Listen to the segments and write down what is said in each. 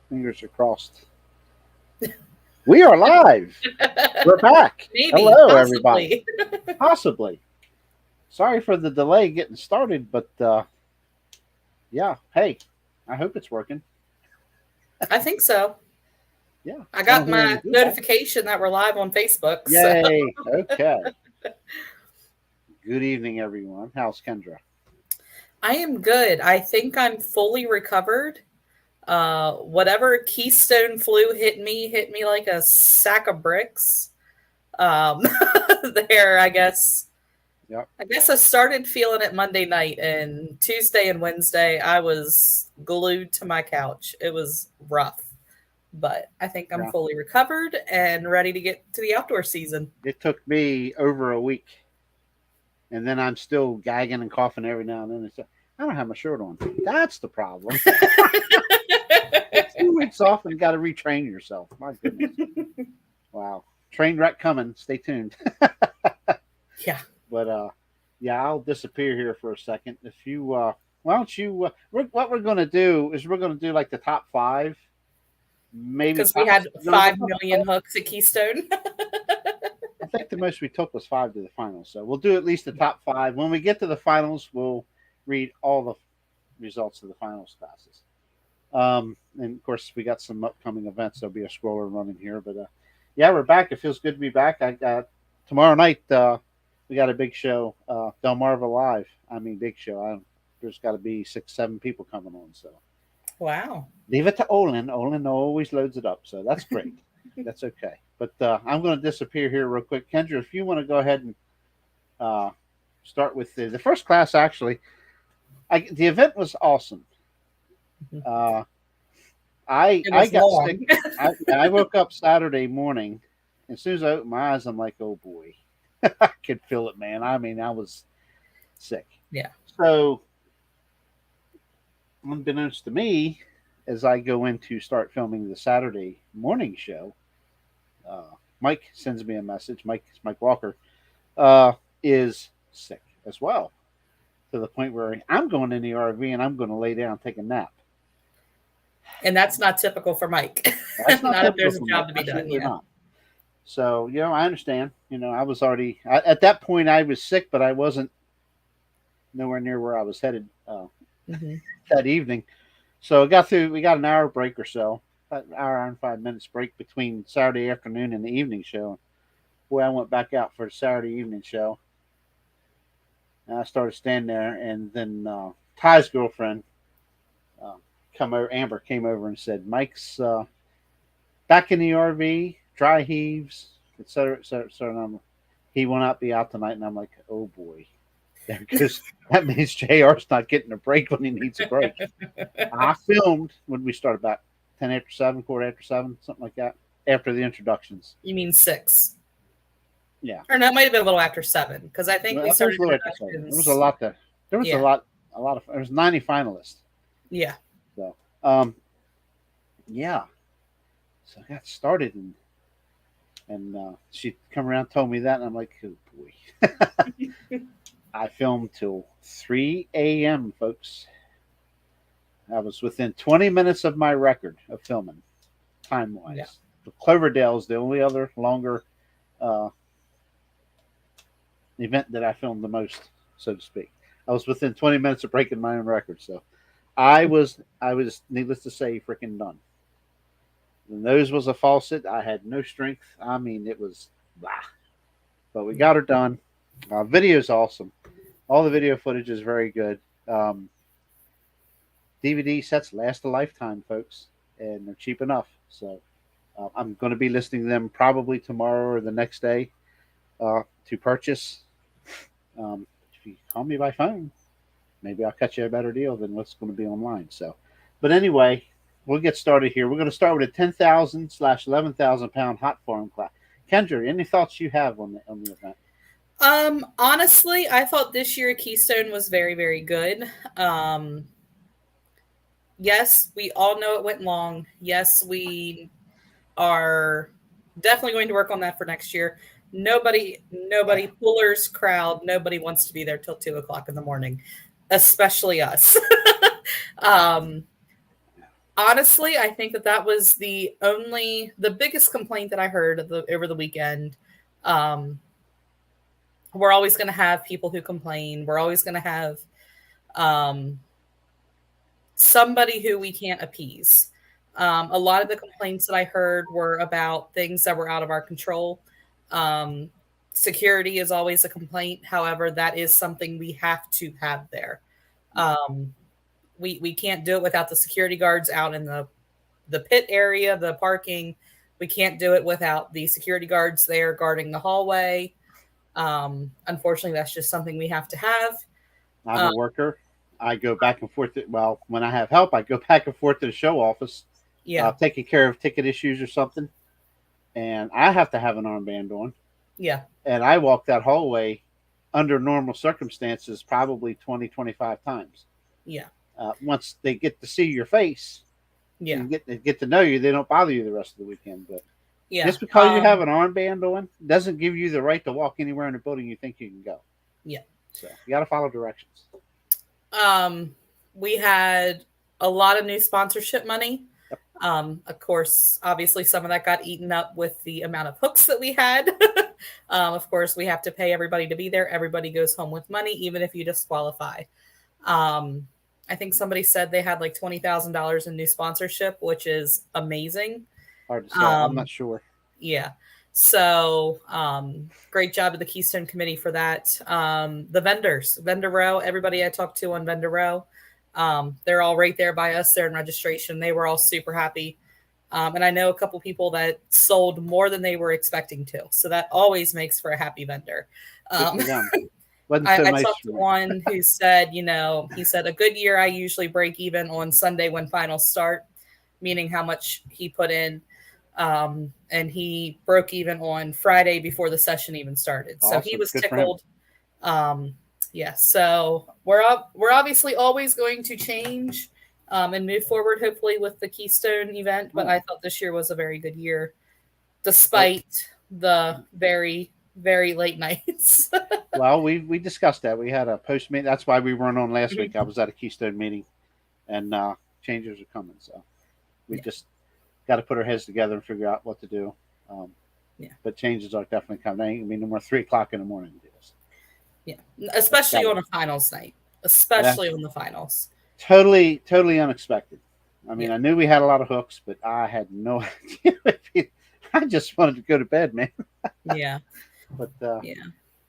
Fingers are crossed. We are live. We're back. Maybe, Hello, everybody. possibly. Possibly. Sorry for the delay getting started, but yeah. Hey, I hope it's working. I think so. Yeah. I I don't got hear any my feedback. notification that we're live on Facebook. So Yay. Okay. Good evening, everyone. How's Kendra? I am good. I think I'm fully recovered. Whatever Keystone flu hit me like a sack of bricks. Um, there, I guess. Yep. I guess I started feeling it Monday night, and Tuesday and Wednesday I was glued to my couch. It was rough, but I think I'm Yeah. fully recovered and ready to get to the outdoor season. It took me over a week, and then I'm still gagging and coughing every now and then. I don't have my shirt on. That's the problem. 2 weeks off and got to retrain yourself. My goodness. Wow. Train wreck coming. Stay tuned. Yeah. But yeah, I'll disappear here for a second. If you why don't you what we're going to do is we're going to do like the top 5, maybe Because we top, had no, 5 million hooks at Keystone. I think the most we took was 5 to the finals. So we'll do at least the top 5. When we get to the finals, we'll read all the results of the finals classes. And of course, we got some upcoming events. There'll be a scroller running here, but yeah, we're back. It feels good to be back. I got tomorrow night. We got a big show, Delmarva Live. I mean, big show. There's got to be 6, 7 people coming on. So Wow. leave it to Olin. Olin always loads it up, so that's great. That's okay. But I'm going to disappear here real quick. Kendra, if you want to go ahead and uh, start with the first class, actually, the event was awesome. Uh, It I was got sick. long. I woke up Saturday morning. And as soon as I opened my eyes, I'm like, oh boy, I could feel it, man. I mean, I was sick. Yeah. So, unbeknownst to me, as I go in to start filming the Saturday morning show, Mike sends me a message. Mike Walker is sick as well, to the point where I'm going in the RV and I'm going to lay down and take a nap. And that's not typical for Mike. That's not Not if typical there's a for Mike. job to be done. Absolutely Yeah. not. So, I understand. I was already, at that point, I was sick, but I wasn't nowhere near where I was headed Hmm. that evening. So, we got an hour break or so, about an hour and 5 minutes break between Saturday afternoon and the evening show. Boy, I went back out for the Saturday evening show. And I started standing there, and then Ty's girlfriend uh, Amber came over and said, Mike's back in the RV, dry heaves, et cetera, et cetera, et cetera. He will not be out tonight. And I'm like, oh boy. Because that means JR's not getting a break when he needs a break. I filmed when we started about 10 after 7, quarter after 7, something like that, after the introductions. You mean 6? Yeah. Or no, it might have been a little after 7 because I think Well, we it was started a little after 7. There was a introductions. lot there. There was Yeah. a lot of, there was 90 finalists. Yeah. So, yeah. So I got started, and she come around, told me that, and I'm like, oh boy. I filmed till 3 a.m., folks. I was within 20 minutes of my record of filming, time wise. Yeah. Cloverdale is the only other longer uh, event that I filmed the most, so to speak. I was within 20 minutes of breaking my own record, so I was needless to say, freaking done. The nose was a faucet. I had no strength. I mean, it was blah. But we got her done. Video's awesome. All the video footage is very good. DVD sets last a lifetime, folks, and they're cheap enough. So I'm going to be listing them probably tomorrow or the next day to purchase. If you call me by phone, maybe I'll cut you a better deal than what's going to be online. So, but anyway, we'll get started here. We're going to start with a 10,000/11,000 pound hot farm class. Kendra, any thoughts you have on the event? Honestly, I thought this year Keystone was very, very good. Yes, we all know it went long. Yes, we are definitely going to work on that for next year. Nobody, pullers crowd, nobody wants to be there till 2 o'clock in the morning, especially us. um, Honestly, I think that that was the biggest complaint that I heard over the weekend. Um, we're always going to have people who complain. We're always going to have um, somebody who we can't appease. A lot of the complaints that I heard were about things that were out of our control. Um, Security is always a complaint. However, that is something we have to have there. Um, we can't do it without the security guards out in the pit area, the parking. We can't do it without the security guards there guarding the hallway. Unfortunately, that's just something we have to have. I'm Uh, a worker. I go back and forth. Well, when I have help, I go back and forth to the show office, yeah, taking care of ticket issues or something, and I have to have an armband on. yeah, And I walk that hallway under normal circumstances probably 20, 25 times. yeah, Once they get to see your face yeah, and get to know you, they don't bother you the rest of the weekend. But yeah, just because you have an armband on doesn't give you the right to walk anywhere in the building you think you can go. yeah. So you got to follow directions. Um, we had a lot of new sponsorship money. Yep. Of course, obviously, some of that got eaten up with the amount of hooks that we had. Of course, we have to pay everybody to be there. Everybody goes home with money, even if you disqualify. Um, I think somebody said they had like $20,000 in new sponsorship, which is amazing. Hard to say. I'm Um, not sure. yeah. So, great job to the Keystone Committee for that. The vendors, Vendor Row, everybody I talked to on Vendor Row, they're all right there by us. They're in registration. They were all super happy. And I know a couple people that sold more than they were expecting to. So that always makes for a happy vendor. Good Um, for them. Wasn't so I nice talked for to me. one who said, he said, a good year, I usually break even on Sunday when finals start, meaning how much he put in. And he broke even on Friday before the session even started. So he Awesome. was Good for him. tickled. Um, yeah, so we're obviously always going to change and move forward, hopefully, with the Keystone event. But Oh, I thought this year was a very good year, well, despite the very, very late nights. well, we discussed that. We had a post meeting. That's why we weren't on last week. I was at a Keystone meeting, and changes are coming. So we Yeah, just got to put our heads together and figure out what to do. Um, yeah, but changes are definitely coming. There ain't gonna be no more 3 o'clock in the morning deals. yeah. That's Especially got on it. a finals night. Yeah, Especially on the finals. totally unexpected. I mean, Yeah, I knew we had a lot of hooks, but I had no idea. I just wanted to go to bed, man. yeah, But yeah.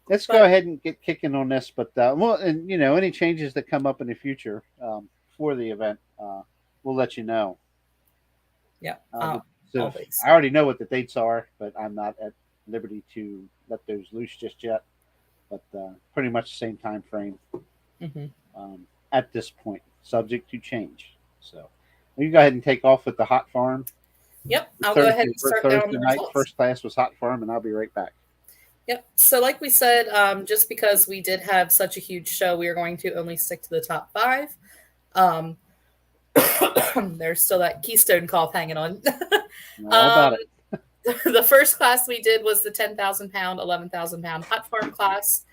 let's go But ahead and get kicking on this. But well, and any changes that come up in the future for the event, we'll let you know. yeah, So always. I already know what the dates are, but I'm not at liberty to let those loose just yet. But pretty much the same time frame Hmm. at this point, subject to change. So you go ahead and take off with the hot farm. Yep, I'll go ahead and start down Thursday the night, results. first class was hot farm, and I'll be right back. Yep. So, like we said, just because we did have such a huge show, we are going to only stick to the top five. Um, there's still that Keystone cough hanging on. All um, about it. the first class we did was the 10,000 pound, 11,000 pound hot farm class.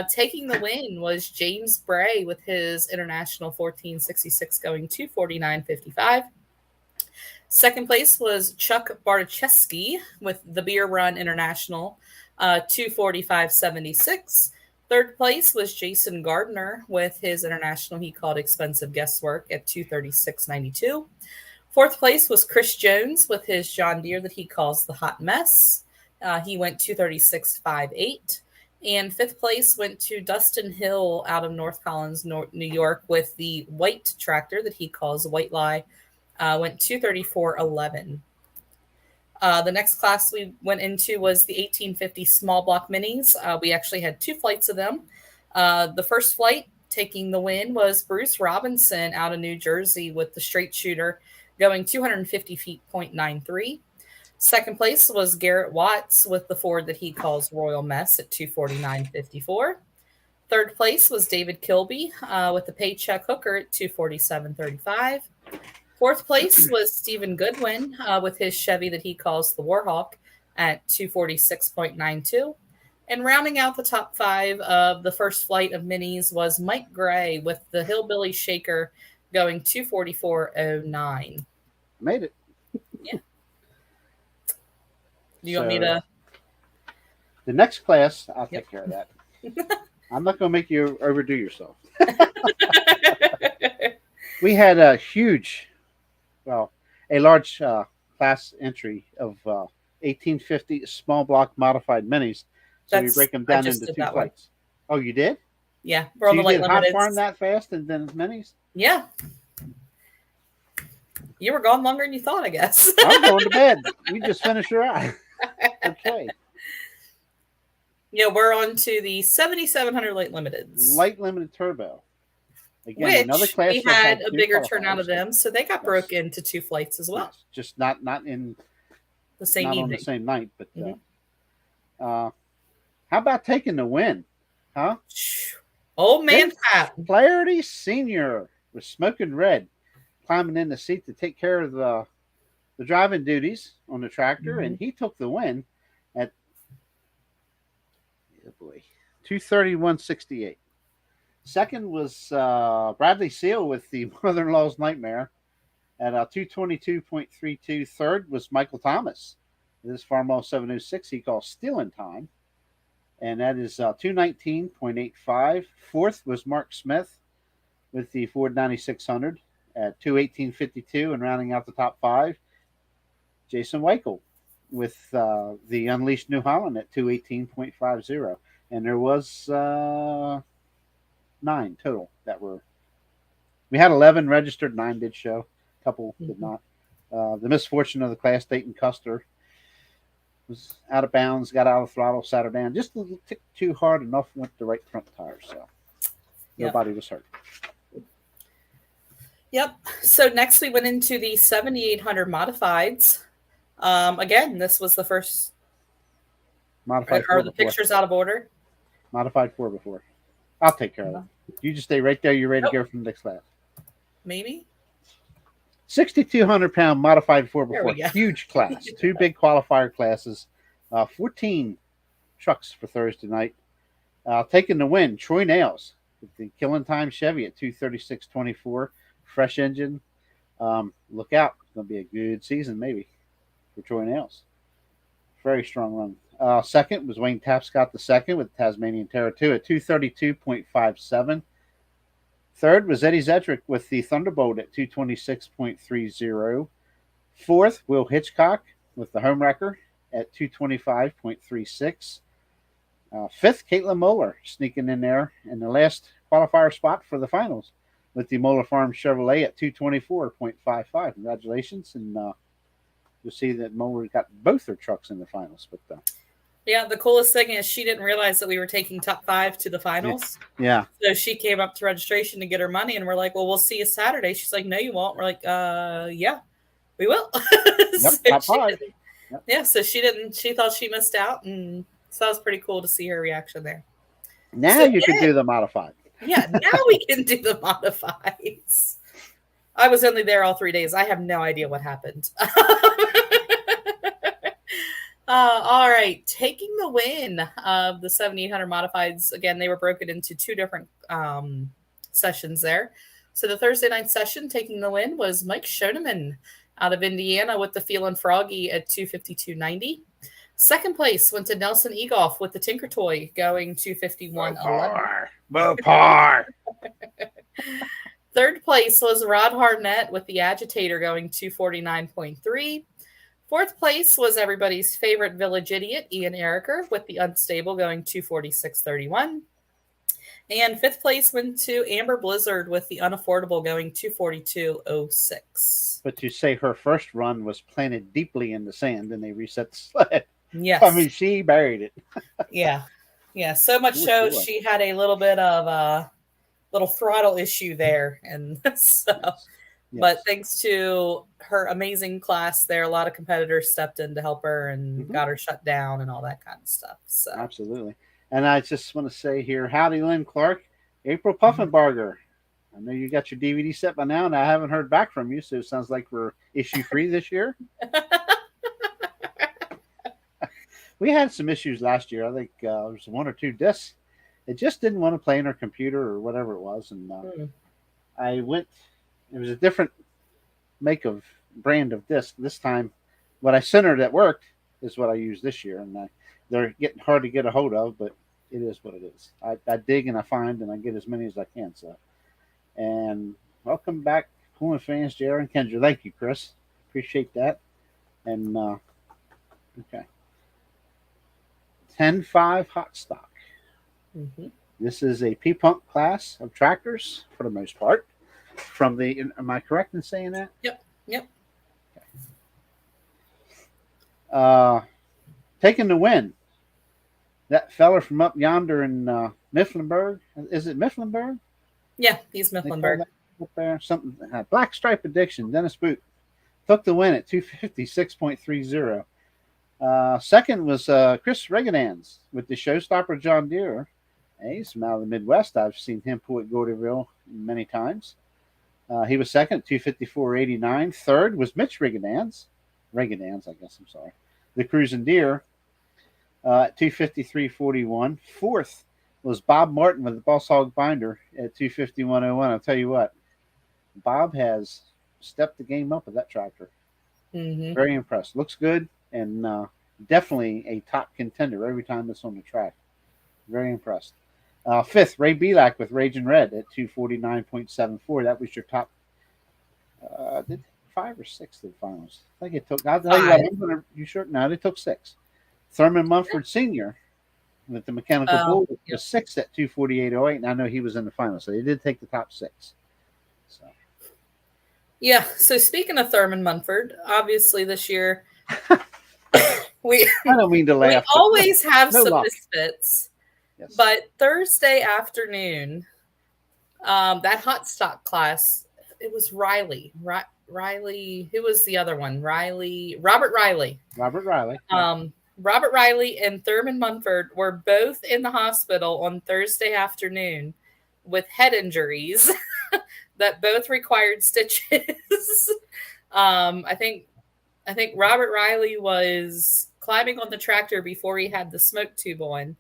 Taking the win was James Bray with his international 1466 going 249.55. Second place was Chuck Bartoszewski with the Beer Run International, 245.76. Third place was Jason Gardner with his international he called Expensive Guesswork at 236.92. Fourth place was Chris Jones with his John Deere that he calls the Hot Mess. He went 236.58. And fifth place went to Dustin Hill out of North Collins, New York, with the white tractor that he calls White Lie. Went 234.11. The next class we went into was the 1850 small block minis. We actually had two flights of them. The first flight taking the win was Bruce Robinson out of New Jersey with the straight shooter going 250 feet, 0.93. Second place was Garrett Watts with the Ford that he calls Royal Mess at 249.54. Third place was David Kilby with the Paycheck Hooker at 247.35. Fourth place was Stephen Goodwin with his Chevy that he calls the Warhawk at 246.92. And rounding out the top five of the first flight of minis was Mike Gray with the Hillbilly Shaker going 244.09. Made it. Yeah. Do you want me So to? the next class, I'll Yep. take care of that. I'm not going to make you overdo yourself. We had a huge, well, a large class entry of 1850 small block modified minis. So we break them I down just into did two that one. flights. Oh, you did? Yeah, we're So on the you light did hot farm limiteds. that fast and then minis? Yeah, you were gone longer than you thought, I guess. I'm going to bed. We just finished your eye. Okay. Yeah, we're on to the 7700 light limiteds, Light limited turbo. Again, another which class we that had had a two bigger turnout of qualifiers. them, so they got Yes. broke into two flights as well, Yes. Just not in the same not on the evening. same night, but Hmm. how about taking the win? Huh? Old man Vince Pat. Flaherty Sr. was smoking red, climbing in the seat to take care of the driving duties on the tractor, Hmm. and he took the win at, oh boy, 231.68. Second was Bradley Seal with the mother-in-law's nightmare at 222.32. Third was Michael Thomas. This Farmall 706 he calls stealing time, and that is 219.85. Fourth was Mark Smith with the Ford 9600 at 218.52, and rounding out the top five, Jason Weichel with the Unleashed New Holland at 218.50. And there was 9 total that were. We had 11 registered, 9 did show, a couple did Hmm. not. The misfortune of the class, Dayton Custer, was out of bounds, got out of throttle, sat her down. Just a little tick too hard, enough went the right front tire, so Yep. nobody was hurt. Yep. So next we went into the 7800 modifieds. Again, this was the first. Modified Are 4 the before. pictures out of order? Modified 4 before. I'll take care of it. You just stay right there. You're ready to Nope. go from the next class. Maybe. 6,200 pound modified 4 There before. we go. Huge class. 2 big qualifier classes. 14 trucks for Thursday night. Taking the win, Troy Nails with the Killing Time Chevy at 236.24. Fresh engine. Look out. It's going to be a good season, maybe, for Troy Nails. Very strong run. Second was Wayne Tapscott II with Tasmanian Terror 2 at 232.57. Third was Eddie Zedrick with the Thunderbolt at 226.30. Fourth, Will Hitchcock with the Homewrecker at 225.36. Fifth, Caitlin Moeller sneaking in there in the last qualifier spot for the finals with the Moeller Farm Chevrolet at 224.55. Congratulations. And you'll see that Moeller got both their trucks in the finals. But Yeah, the coolest thing is she didn't realize that we were taking top 5 to the finals. yeah. So she came up to registration to get her money, and we're like, "Well, we'll see you Saturday." She's like, "No, you won't." We're like, yeah, we will." Yep, So top 5. Yep. yeah, so she didn't. She thought she missed out, and so that was pretty cool to see her reaction there. Now So you can do the modified. Yeah, now we can do the modifieds. I was only there all 3 days. I have no idea what happened. All right, taking the win of the 7800 modifieds. Again, they were broken into 2 different sessions there. So the Thursday night session taking the win was Mike Schoeneman out of Indiana with the Feelin' Froggy at 252.90. Second place went to Nelson Egoff with the Tinker Toy going 251.11. Mopar. Third place was Rod Harnett with the Agitator going 249.3. Fourth place was everybody's favorite village idiot, Ian Ericker, with the Unstable going 246.31. And fifth place went to Amber Blizzard with the Unaffordable going 242.06. But to say her first run was planted deeply in the sand and they reset the sled. Yes. I mean, she buried it. Yeah. Yeah. So much so she had a little bit of a little throttle issue there. And so, yes. But thanks to her amazing class there, a lot of competitors stepped in to help her and got her shut down and all that kind of stuff. So absolutely. And I just want to say here, howdy, Lynn Clark, April Puffenbarger. I know you got your DVD set by now, and I haven't heard back from you, so it sounds like we're issue free this year. We had some issues last year. I think there was 1 or 2 discs. It just didn't want to play in our computer or whatever it was, and I went It was a different make of brand of disc. This time, what I centered that worked is what I used this year, and they're getting hard to get a hold of, but it is what it is. I dig and I find and I get as many as I can. So, and welcome back, Puma fans, JR and Kendra. Thank you, Chris. Appreciate that. And okay, 10-5 hot stock. Mm-hmm. This is a P-Punk class of tractors for the most part. From the, am I correct in saying that? Yep. Yep. Taking the win. That feller from up yonder in Mifflinburg. Is it Mifflinburg? Yeah, he's Mifflinburg. Up there, something. Black Stripe Addiction. Dennis Boot took the win at 256.30. Second was Chris Reganans with the Showstopper John Deere. Hey, he's from out of the Midwest. I've seen him pull at Gordyville many times. He was second, 254.89. Third was Mitch Reganans, I guess, I'm sorry. The Cruising Deer at 253.41. Fourth was Bob Martin with the Boss Hog Binder at 251.01. I'll tell you what, Bob has stepped the game up with that tractor. Mm-hmm. Very impressed. Looks good, and definitely a top contender every time it's on the track. Very impressed. Fifth, Ray Belak with Raging Red at 249.74. That was your top. Did 5 or 6 to the finals? I think it took. I'll tell you what. You sure? No, they took 6. Thurman Munford Sr. with the Mechanical Bull was 6th at 248.08, and I know he was in the final, so they did take the top 6. So. Yeah. So speaking of Thurman Munford, obviously this year I don't mean to laugh. We always have some misfits. Yes. But Thursday afternoon, that hot stock class, it was Riley. Riley, who was the other one? Robert Riley. Robert Riley. Robert Riley and Thurman Munford were both in the hospital on Thursday afternoon with head injuries that both required stitches. I think Robert Riley was climbing on the tractor before he had the smoke tube on.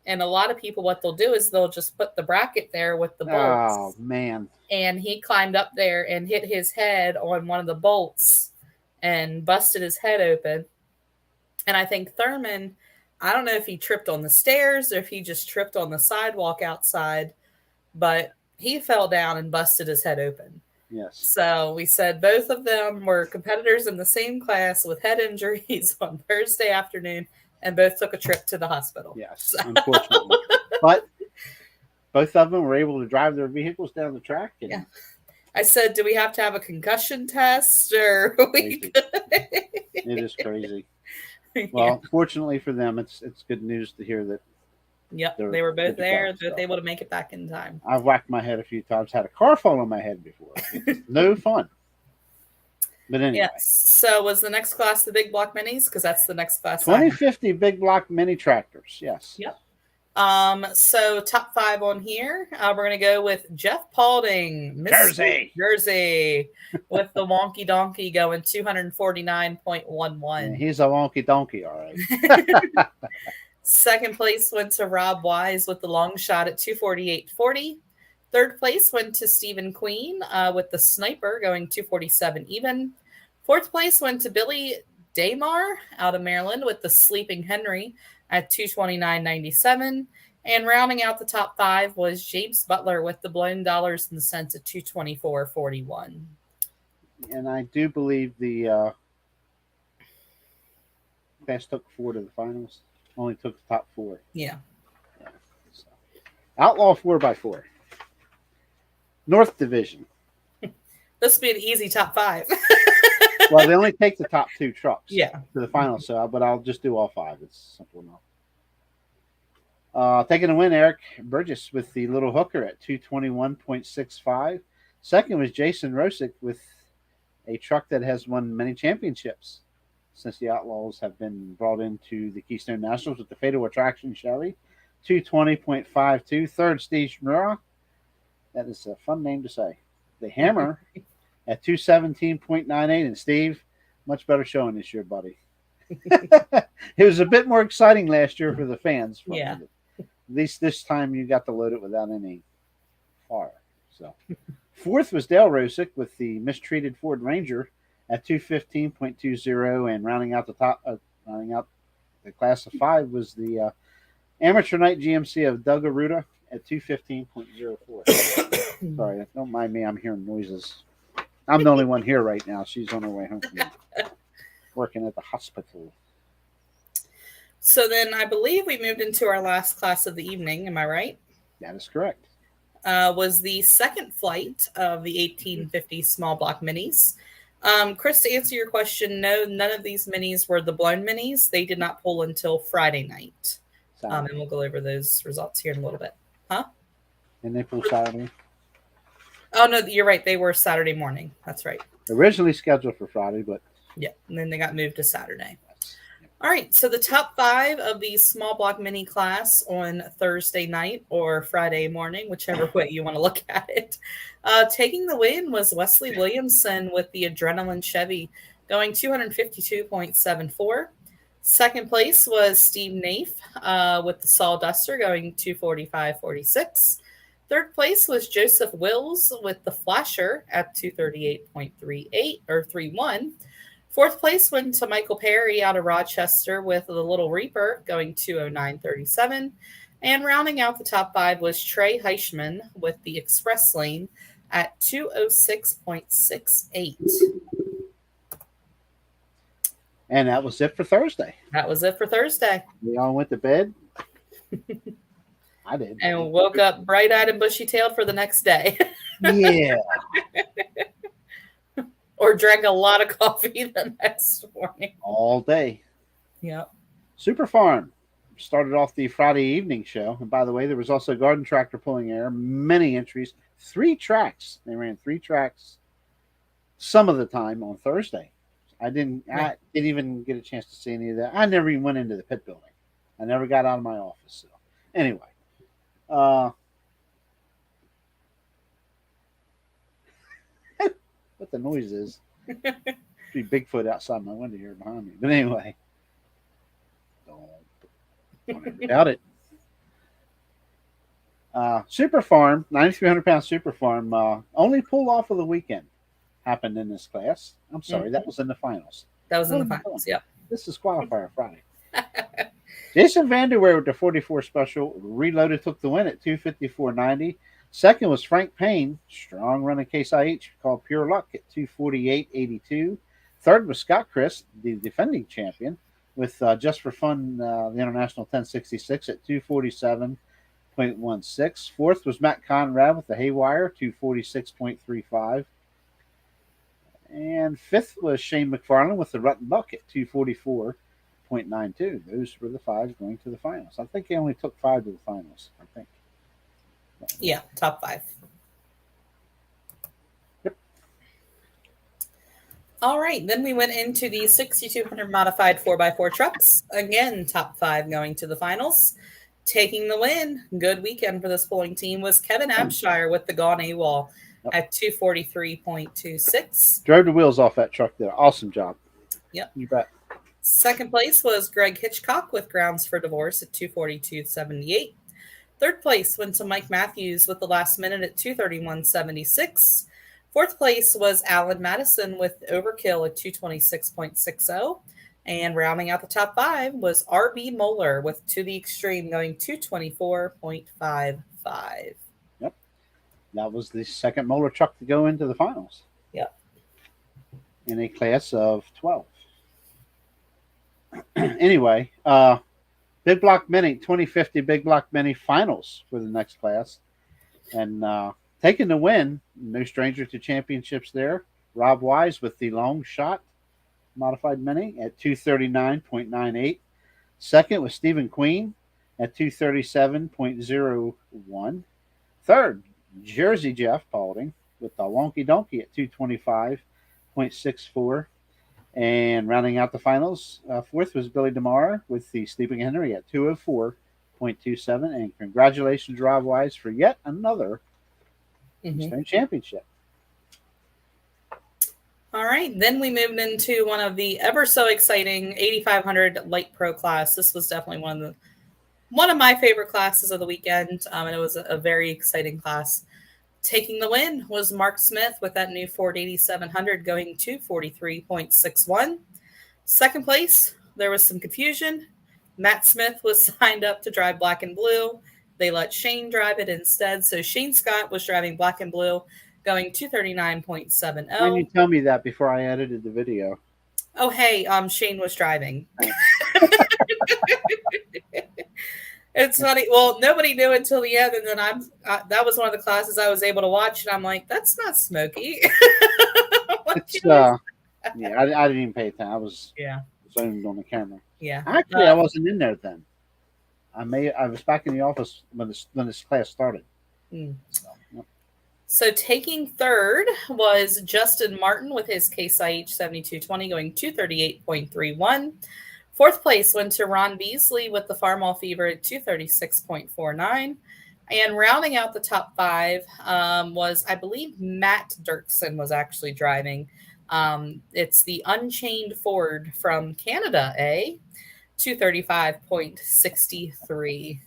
And a lot of people, what they'll do is they'll just put the bracket there with the bolts. Oh, man. And he climbed up there and hit his head on one of the bolts and busted his head open. And I think Thurman, I don't know if he tripped on the stairs or if he just tripped on the sidewalk outside, but he fell down and busted his head open. Yes. So we said both of them were competitors in the same class with head injuries on Thursday afternoon. And both took a trip to the hospital. Yes, unfortunately. But both of them were able to drive their vehicles down the track. And yeah. I said, do we have to have a concussion test? Or It is crazy. Well, fortunately for them, it's good news to hear that. Yep, they were both there. They're able to make it back in time. I've whacked my head a few times. Had a car fall on my head before. No fun. But anyway. Yes. So was the next class the big block minis? Because that's the next class. 2050 big block mini tractors. Yes. Yep. So top 5 on here. We're going to go with Jeff Paulding, Jersey, with the wonky donkey going 249.11. Yeah, he's a wonky donkey, all right. Second place went to Rob Wise with the long shot at 248.40. Third place went to Stephen Queen with the sniper going 247 even. Fourth place went to Billy Daymar out of Maryland with the Sleeping Henry at 229.97. And rounding out the top 5 was James Butler with the blown dollars and cents at 224.41. And I do believe the best took 4 to the finals. Only took the top 4. Yeah. So. Outlaw 4x4. North Division. This would be an easy top 5. Well, they only take the top 2 trucks to the final, but I'll just do all 5. It's simple enough. Taking a win, Eric Burgess with the little hooker at 221.65. Second was Jason Rosick with a truck that has won many championships since the Outlaws have been brought into the Keystone Nationals with the Fatal Attraction Chevy, 220.52. Third, Steve Schmura. That is a fun name to say. The Hammer at 217.98. And Steve, much better showing this year, buddy. It was a bit more exciting last year for the fans. Yeah. At least this time you got to load it without any fire. So Fourth was Dale Rosick with the mistreated Ford Ranger at 215.20, and rounding out the class of five was the amateur night GMC of Doug Aruda at 215.04. Sorry, don't mind me. I'm hearing noises. I'm the only one here right now. She's on her way home from working at the hospital. So then I believe we moved into our last class of the evening. Am I right? That is correct. Was the second flight of the 1850 small block minis. Chris, to answer your question, no, none of these minis were the blown minis. They did not pull until Friday night. And we'll go over those results here in a little bit. Huh? And they pull Saturday? Oh, no, you're right. They were Saturday morning. That's right. Originally scheduled for Friday, but... Yeah, and then they got moved to Saturday. All right, so the top five of the small block mini class on Thursday night or Friday morning, whichever way you want to look at it. Taking the win was Wesley Williamson with the Adrenaline Chevy, going 252.74. Second place was Steve Naif with the Sawduster, going 245.46. Third place was Joseph Wills with the Flasher at 238.38 or 31. Fourth place went to Michael Perry out of Rochester with the Little Reaper, going 209.37. And rounding out the top five was Trey Heichman with the Express Lane at 206.68. And that was it for Thursday. That was it for Thursday. We all went to bed. I did. And woke up bright-eyed and bushy-tailed for the next day. Yeah. Or drank a lot of coffee the next morning. All day. Yep. Super Farm started off the Friday evening show. And by the way, there was also Garden Tractor pulling air, many entries, 3 tracks. They ran 3 tracks some of the time on Thursday. I didn't even get a chance to see any of that. I never even went into the pit building. I never got out of my office. So anyway. What the noise is. Be Bigfoot outside my window here behind me. But anyway. Don't doubt it. Super Farm, 9,300 pound Super Farm, only pull off of the weekend happened in this class. I'm sorry, that was in the finals. That was in the finals, yeah. This is qualifier Friday. Jason Vanderweer with the 44 special, reloaded, took the win at 254.90. Second was Frank Payne, strong running Case IH, called Pure Luck at 248.82. Third was Scott Chris, the defending champion, with Just for Fun, the International 1066 at 247.16. Fourth was Matt Conrad with the Haywire, 246.35. And fifth was Shane McFarland with the Rutten Buck at 244.92. Those were the 5 going to the finals. I think he only took 5 to the finals, I think. Yeah, top 5. Yep. All right, then we went into the 6,200 modified 4x4 trucks. Again, top 5 going to the finals. Taking the win, good weekend for this pulling team, was Kevin Abshire with the Gone AWOL at 243.26. Drove the wheels off that truck there. Awesome job. Yep. You bet. Second place was Greg Hitchcock with Grounds for Divorce at 242.78. Third place went to Mike Matthews with the Last Minute at 231.76. Fourth place was Alan Madison with Overkill at 226.60. And rounding out the top 5 was R.B. Moeller with To the Extreme going 224.55. Yep. That was the second Moeller truck to go into the finals. Yep. In a class of 12. Anyway, Big Block Mini, 2050 Big Block Mini finals for the next class. And taking the win, no stranger to championships there, Rob Wise with the Long Shot Modified Mini at 239.98. Second was Stephen Queen at 237.01. Third, Jersey Jeff Paulding with the Wonky Donkey at 225.64. And rounding out the finals, fourth was Billy DeMar with the Sleeping Henry at 204.27. And congratulations, Rob Wise, for yet another Keystone Championship. All right, then we moved into one of the ever so exciting 8,500 Light Pro class. This was definitely one of my favorite classes of the weekend, and it was a very exciting class. Taking the win was Mark Smith with that new Ford 8700 going 243.61. Second place, there was some confusion. Matt Smith was signed up to drive black and blue. They let Shane drive it instead. So Shane Scott was driving black and blue going Why didn't you 239.70. tell me that before I edited the video? Oh, hey, Shane was driving. Thanks. It's funny. Well, nobody knew until the end, and then that was one of the classes I was able to watch, and I'm like, that's not Smokey. What It's you know? yeah, I didn't even pay attention. I was Yeah, zoomed on the camera. yeah. Actually, I wasn't in there then. I was back in the office when this class started. Hmm. So, yep. So taking third was Justin Martin with his Case IH 7220 going 238.31. Fourth place went to Ron Beasley with the Farmall Fever at 236.49. And rounding out the top five was, I believe, Matt Dirksen was actually driving. It's the Unchained Ford from Canada, 235.63.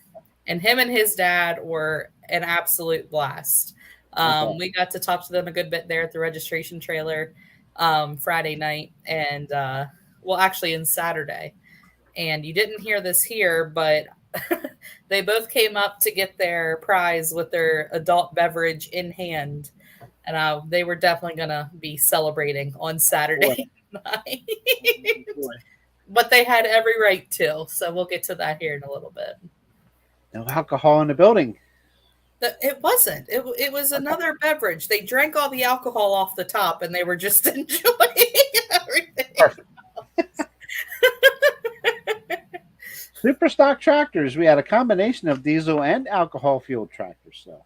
And him and his dad were an absolute blast. Okay. We got to talk to them a good bit there at the registration trailer Friday night and, well, actually, in Saturday. And you didn't hear this here, but they both came up to get their prize with their adult beverage in hand. And they were definitely going to be celebrating on Boy, Saturday night. boy. But they had every right to. So we'll get to that here in a little bit. No alcohol in the building. It wasn't. It was another beverage. They drank all the alcohol off the top and they were just enjoying everything. Perfect. Super stock tractors. We had a combination of diesel and alcohol fueled tractors. So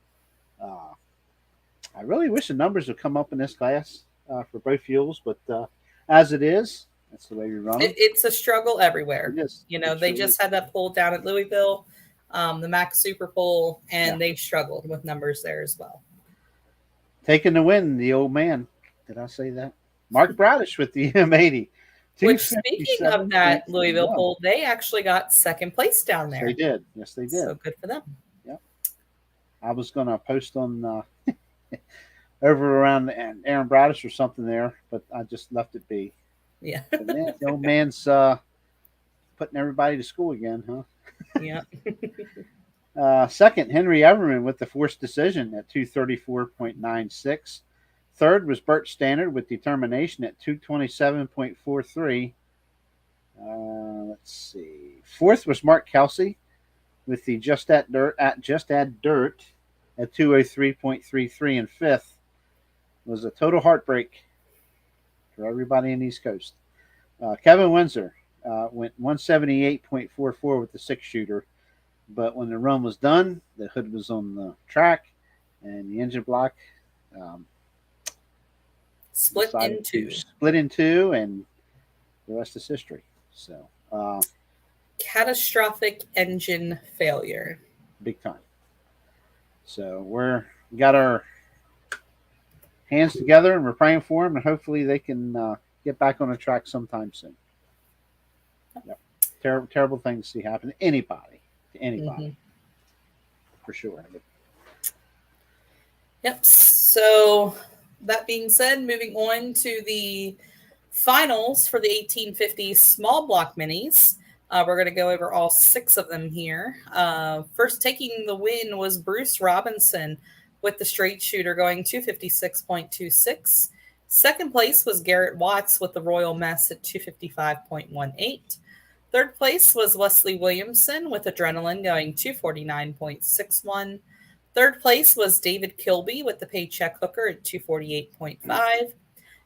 I really wish the numbers would come up in this class for both fuels, but as it is, that's the way we run them. It's a struggle everywhere. It is. You know, It they sure just is. had that poll down at Louisville, the Max Super Poll, and Yeah. they struggled with numbers there as well. Taking the win, the old man. Did I say that? Mark Bradish with the M80. Which, speaking of that Louisville 257.31. poll, they actually got second place down Yes, there. they did. Yes, they did. So good for them. Yep. I was going to post on over around Aaron Bradish or something there, but I just left it be. Yeah. But man, the old man's putting everybody to school again, huh? Yeah. Second, Henry Everman with the forced decision at 234.96. Third was Bert Stannard with determination at 227.43. Let's see. Fourth was Mark Kelsey with the just add dirt at 203.33, and fifth was a total heartbreak for everybody in the East Coast. Kevin Windsor went 178.44 with the six shooter, but when the run was done, the hood was on the track, and the engine block Split in two. Split in two, and the rest is history. So Catastrophic engine failure. big time. So we got our hands together, and we're praying for them, and hopefully they can get back on the track sometime soon. Yep. Terrible thing to see happen to anybody, for sure. Yep. So that being said, moving on to the finals for the 1850 small block minis. We're going to go over all six of them here. First, taking the win was Bruce Robinson with the straight shooter going 256.26. Second place was Garrett Watts with the Royal Mess at 255.18. Third place was Wesley Williamson with Adrenaline going 249.61. Third place was David Kilby with the Paycheck Hooker at 248.5.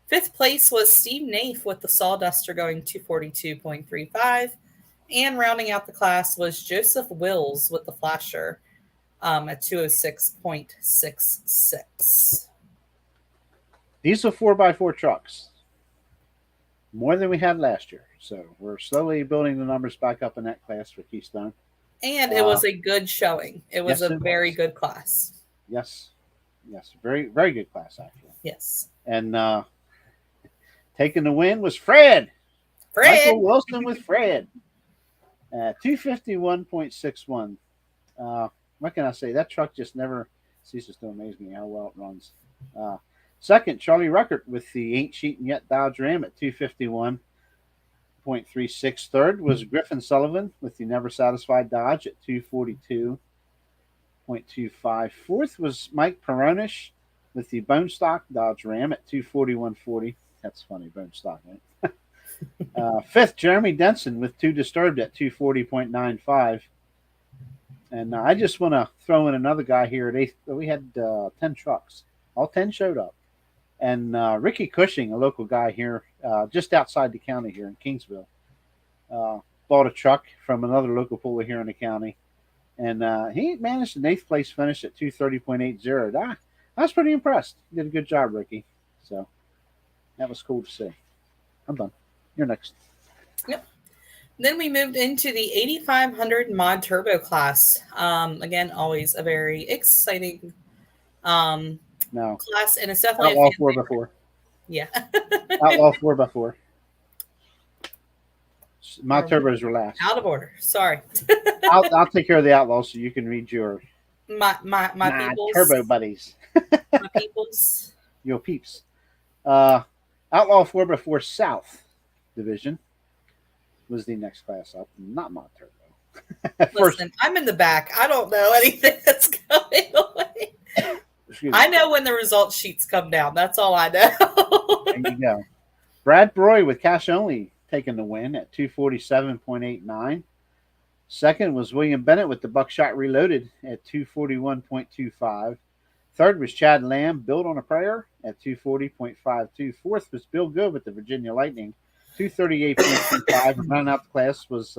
Fifth place was Steve Nafe with the Sawduster going 242.35. And rounding out the class was Joseph Wills with the Flasher at 206.66. Diesel 4x4 trucks, more than we had last year. So we're slowly building the numbers back up in that class for Keystone. And it was a good showing. It was yes, a very good class. Yes. Very, very good class, actually. Yes. And taking the win was Fred. Michael Wilson with Fred. 251.61. What can I say? That truck just never It's just to amaze me how well it runs. Uh, Second, Charlie Ruckert with the Ain't Cheating Yet Dodge Ram at 251.36. Third was Griffin Sullivan with the Never Satisfied Dodge at 242.25. Fourth was Mike Peronish with the Bone Stock Dodge Ram at 241.40. That's funny, Bone Stock, right? Fifth, Jeremy Denson with Two Disturbed at 240.95. And I just want to throw in another guy here at eighth. We had 10 trucks. All 10 showed up. And Ricky Cushing, a local guy here, just outside the county here in Kingsville, bought a truck from another local puller here in the county. And he managed an eighth place finish at 230.80. I was pretty impressed. He did a good job, Ricky. So that was cool to see. I'm done. You're next. Yep. Then we moved into the 8500 mod turbo class. Again, always a very exciting class, and it's definitely Outlaw 4x4. Yeah. Outlaw 4x4. My turbos were last. Out of order. Sorry. I'll take care of the outlaws so you can read your my peoples. turbo buddies. My peoples. Your peeps. Outlaw 4x4 South Division was the next class up. Not my turbo. Listen, I'm in the back. I don't know anything that's going away. I know when the result sheets come down. That's all I know. There you go. Brad Broy with cash only taking the win at 247.89. Second was William Bennett with the Buckshot Reloaded at 241.25. Third was Chad Lamb, Built on a Prayer at 240.52. Fourth was Bill Good with the Virginia Lightning, 238.25. And rounding out the class was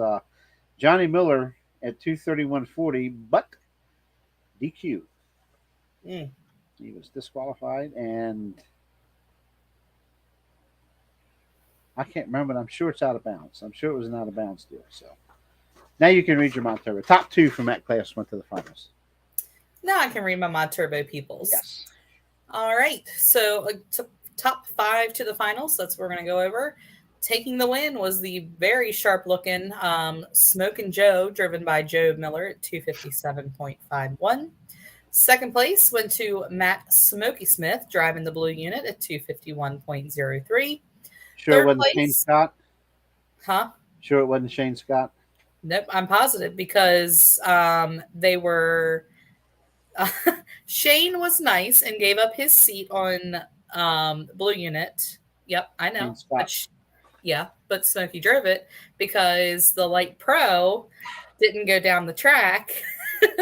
Johnny Miller at 231.40, but DQ. He was disqualified, and I can't remember, but I'm sure it's out of bounds. I'm sure it was an out of bounds deal. So now you can read your mod turbo. Top two from that class went to the finals. Now I can read my mod turbo peoples. Yes. All right. So top five to the finals. That's what we're going to go over. Taking the win was the very sharp looking Smokin' Joe, driven by Joe Miller at 257.51. Second place went to Matt Smokey Smith, driving the blue unit at 251.03. Sure it wasn't Shane Scott? Huh? Sure it wasn't Shane Scott? Nope, I'm positive because they were Shane was nice and gave up his seat on blue unit. Yep, I know. But Smokey drove it because the Light Pro didn't go down the track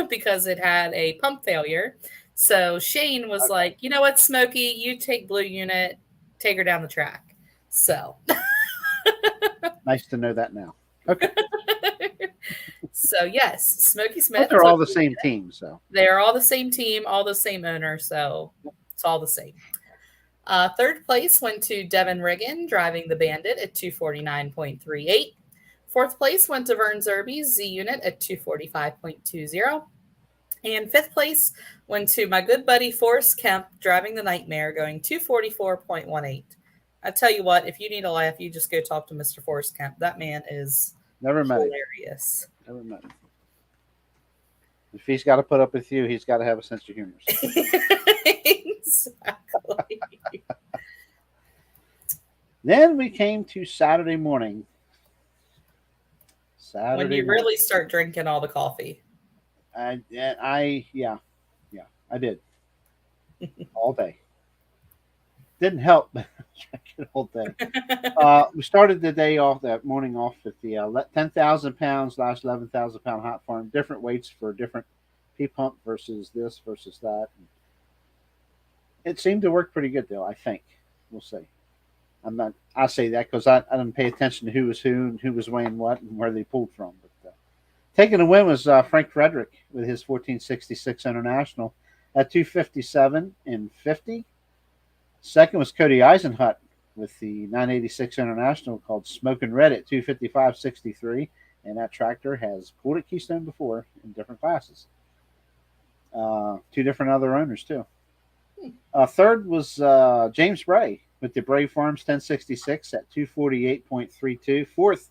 because it had a pump failure. So Shane was like, you know what, Smokey, you take blue unit, take her down the track. So nice to know that now. Okay. So yes, Smokey Smith. But they're all the same team, so they're all the same team, all the same owner, so it's all the same. Third place went to Devin Riggin, driving the Bandit at 249.38. Fourth place went to Vern Zerby's Z unit at 245.20. And fifth place went to my good buddy Forrest Kemp, driving the Nightmare, going 244.18. I tell you what, if you need a laugh, you just go talk to Mr. Forrest Kemp. That man is hilarious. Never met him. If he's got to put up with you, he's got to have a sense of humor. Exactly. Then we came to Saturday morning. When you really start drinking all the coffee. I did. All day. Didn't help, but drinking all day. We started the day off, that morning off, with the 10,000 pounds / 11,000 pound hot farm. Different weights for different P pump versus this versus that. It seemed to work pretty good, though, I think. We'll see. I say that because I didn't pay attention to who was who and who was weighing what and where they pulled from. But taking the win was Frank Frederick with his 1466 International at 257.50. Second was Cody Eisenhut with the 986 International called Smokin' Red at 255.63. And that tractor has pulled at Keystone before in different classes. Two different other owners, too. Third was James Bray with the Bray Farms 1066 at 248.32. Fourth,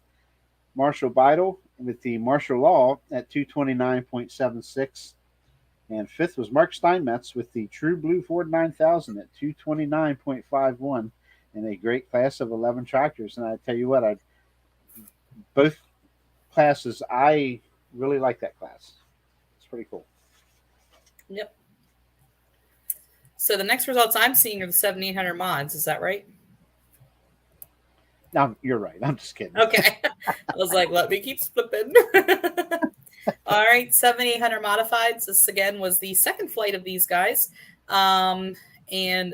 Marshall Beidel with the Marshall Law at 229.76. And fifth was Mark Steinmetz with the True Blue Ford 9000 at 229.51 in a great class of 11 tractors. And I tell you what, both classes, I really like that class. It's pretty cool. Yep. So the next results I'm seeing are the 7,800 mods. Is that right? No, you're right. I'm just kidding. Okay. I was like, let me keep flipping. All right, 7,800 modifieds. This again was the second flight of these guys. And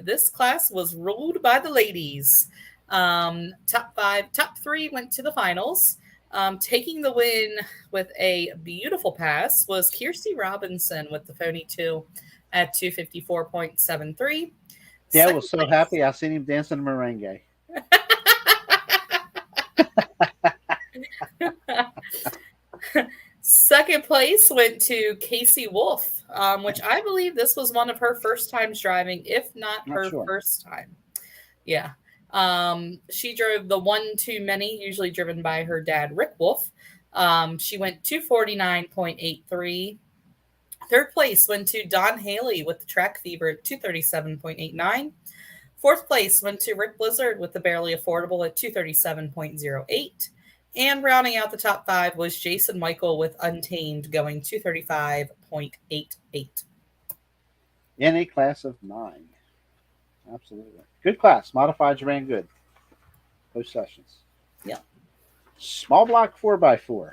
this class was ruled by the ladies. Top three went to the finals. Taking the win with a beautiful pass was Kirsty Robinson with the Phony 2 at 254.73. Yeah, I was so happy. I seen him dancing merengue. Second place went to Casey Wolf, which I believe this was one of her first times driving, if not her first time. Yeah. She drove the one too many, usually driven by her dad, Rick Wolf. She went 249.83. Third place went to Don Haley with the Track Fever at 237.89. Fourth place went to Rick Blizzard with the Barely Affordable at 237.08. And rounding out the top five was Jason Michael with Untamed going 235.88. In a class of 9. Absolutely. Good class. Modifieds ran good. Both sessions. Yeah. Small block 4x4.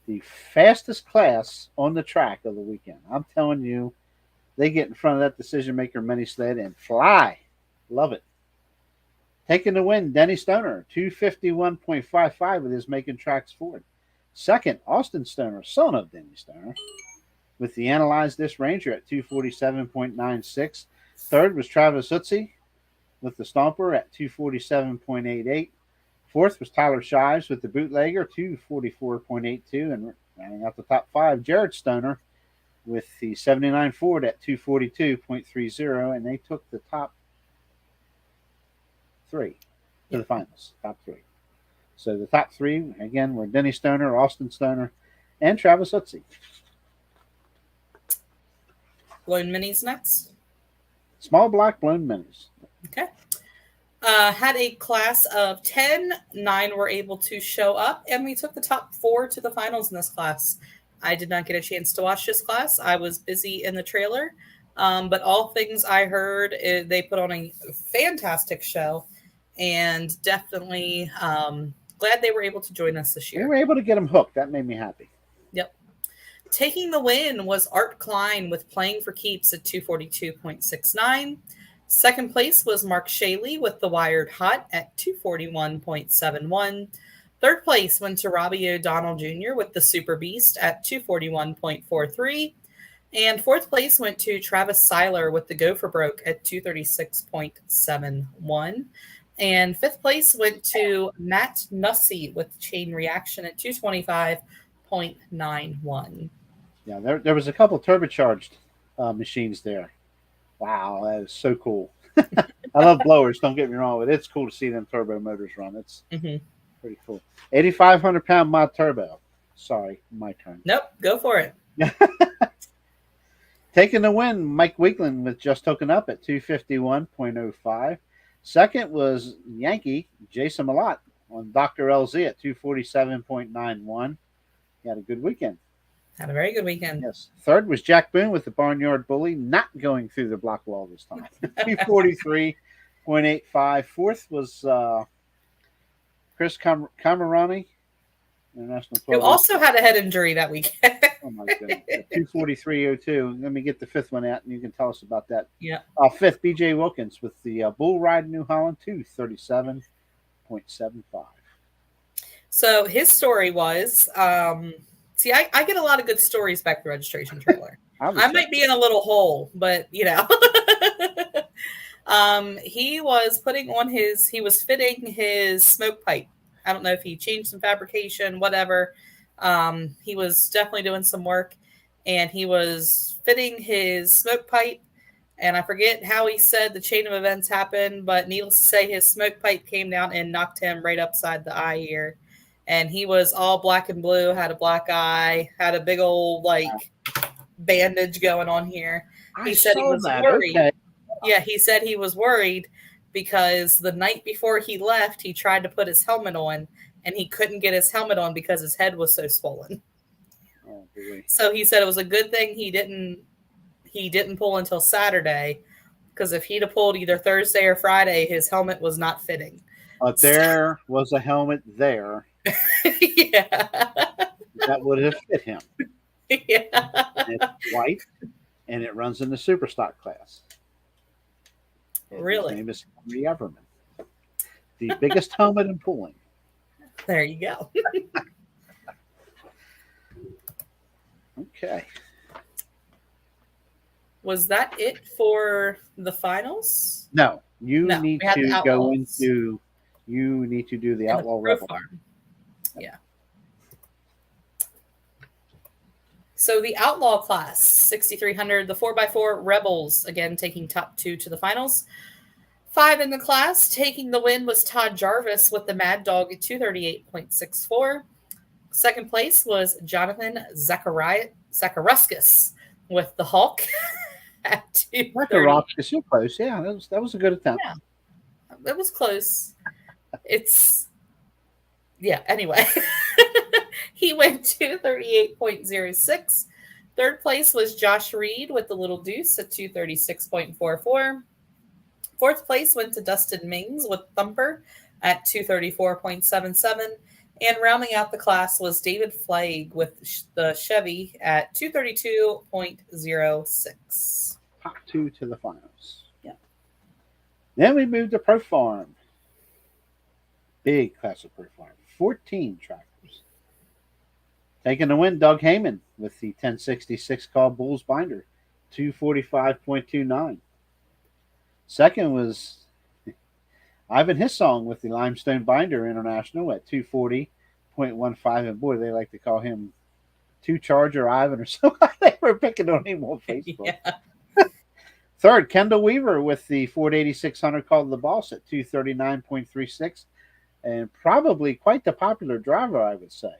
The fastest class on the track of the weekend. I'm telling you, they get in front of that decision maker mini sled and fly. Love it. Taking the win, Denny Stoner, 251.55 with his Making Tracks Ford. Second, Austin Stoner, son of Denny Stoner, with the Analyze This Ranger at 247.96. Third was Travis Utzi with the Stomper at 247.88. Fourth was Tyler Shives with the Bootlegger, 244.82. And rounding out the top five, Jared Stoner with the 79 Ford at 242.30. And they took the top three to the finals. Top three. So the top three, again, were Denny Stoner, Austin Stoner, and Travis Utzi. Blown Minis next. Small block blown minis. Okay. Had a class of 10. 9 were able to show up, and we took the top 4 to the finals in this class. I did not get a chance to watch this class. I was busy in the trailer. But all things I heard, they put on a fantastic show, and definitely glad they were able to join us this year. We were able to get them hooked. That made me happy. Yep. Taking the win was Art Klein with Playing for Keeps at 242.69. Second place was Mark Shaley with the Wired Hot at 241.71. Third place went to Robbie O'Donnell Jr. with the Super Beast at 241.43. And fourth place went to Travis Seiler with the Go for Broke at 236.71. And fifth place went to Matt Nussey with Chain Reaction at 225.91. Yeah, there was a couple turbocharged machines there. Wow, that is so cool. I love blowers, don't get me wrong, but it's cool to see them turbo motors run. It's pretty cool. 8,500-pound mod turbo. Sorry, my turn. Nope, go for it. Taking the win, Mike Weekland with Just Hooking Up at 251.05. Second was Yankee Jason Malott on Dr. LZ at 247.91. He had a good weekend. Had a very good weekend. Yes. Third was Jack Boone with the Barnyard Bully, not going through the block wall this time. 243.85. Fourth was Chris Camerani, International 12. Who also had a head injury that weekend. Oh my goodness. 243.02. Let me get the fifth one out and you can tell us about that. Yeah. Fifth, BJ Wilkins with the Bull Ride New Holland, 237.75. So his story was, see, I get a lot of good stories back to the registration trailer. I might be in a little hole, but you know. He was he was fitting his smoke pipe. I don't know if he changed some fabrication, whatever. He was definitely doing some work, and he was fitting his smoke pipe. And I forget how he said the chain of events happened, but needless to say, his smoke pipe came down and knocked him right upside the eye here. And he was all black and blue, had a black eye, had a big old bandage going on here. I He said he saw was that. worried. Okay. Yeah, he said he was worried because the night before he left, he tried to put his helmet on and he couldn't get his helmet on because his head was so swollen. Oh boy. So he said it was a good thing he didn't pull until Saturday because if he'd have pulled either Thursday or Friday, his helmet was not fitting. But So, there was a helmet there yeah. that would have fit him. Yeah. And it's white, and it runs in the super stock class. And his Really? name is Henry Everman, the biggest helmet in pulling. There you go. Okay. Was that it for the finals? No, you No, need we had the to go Outlaws into. You need to do the and the Outlaw Pro Rebel. Farm. Yeah. So the Outlaw class, 6,300, the 4x4 Rebels, again taking top two to the finals. 5 in the class, taking the win was Todd Jarvis with the Mad Dog at 238.64. Second place was Jonathan Zacharuskas with the Hulk at Like a 230. rock, is so close. Yeah, that was a good attempt. Yeah, it was close. It's, yeah, anyway. He went 238.06. Third place was Josh Reed with the Little Deuce at 236.44. Fourth place went to Dustin Mings with Thumper at 234.77. And rounding out the class was David Flagg with the Chevy at 232.06. Top two to the finals. Yeah. Then we moved to Pro Farm. Big class of Pro Farm. 14 tractors. Taking the win, Doug Heyman with the 1066 called Bulls Binder, 245.29. Second was Ivan Hissong with the Limestone Binder International at 240.15. And boy, they like to call him Two Charger Ivan or something. They were picking on him on Facebook. Yeah. Third, Kendall Weaver with the Ford 8600 called The Boss at 239.36. And probably quite the popular driver, I would say.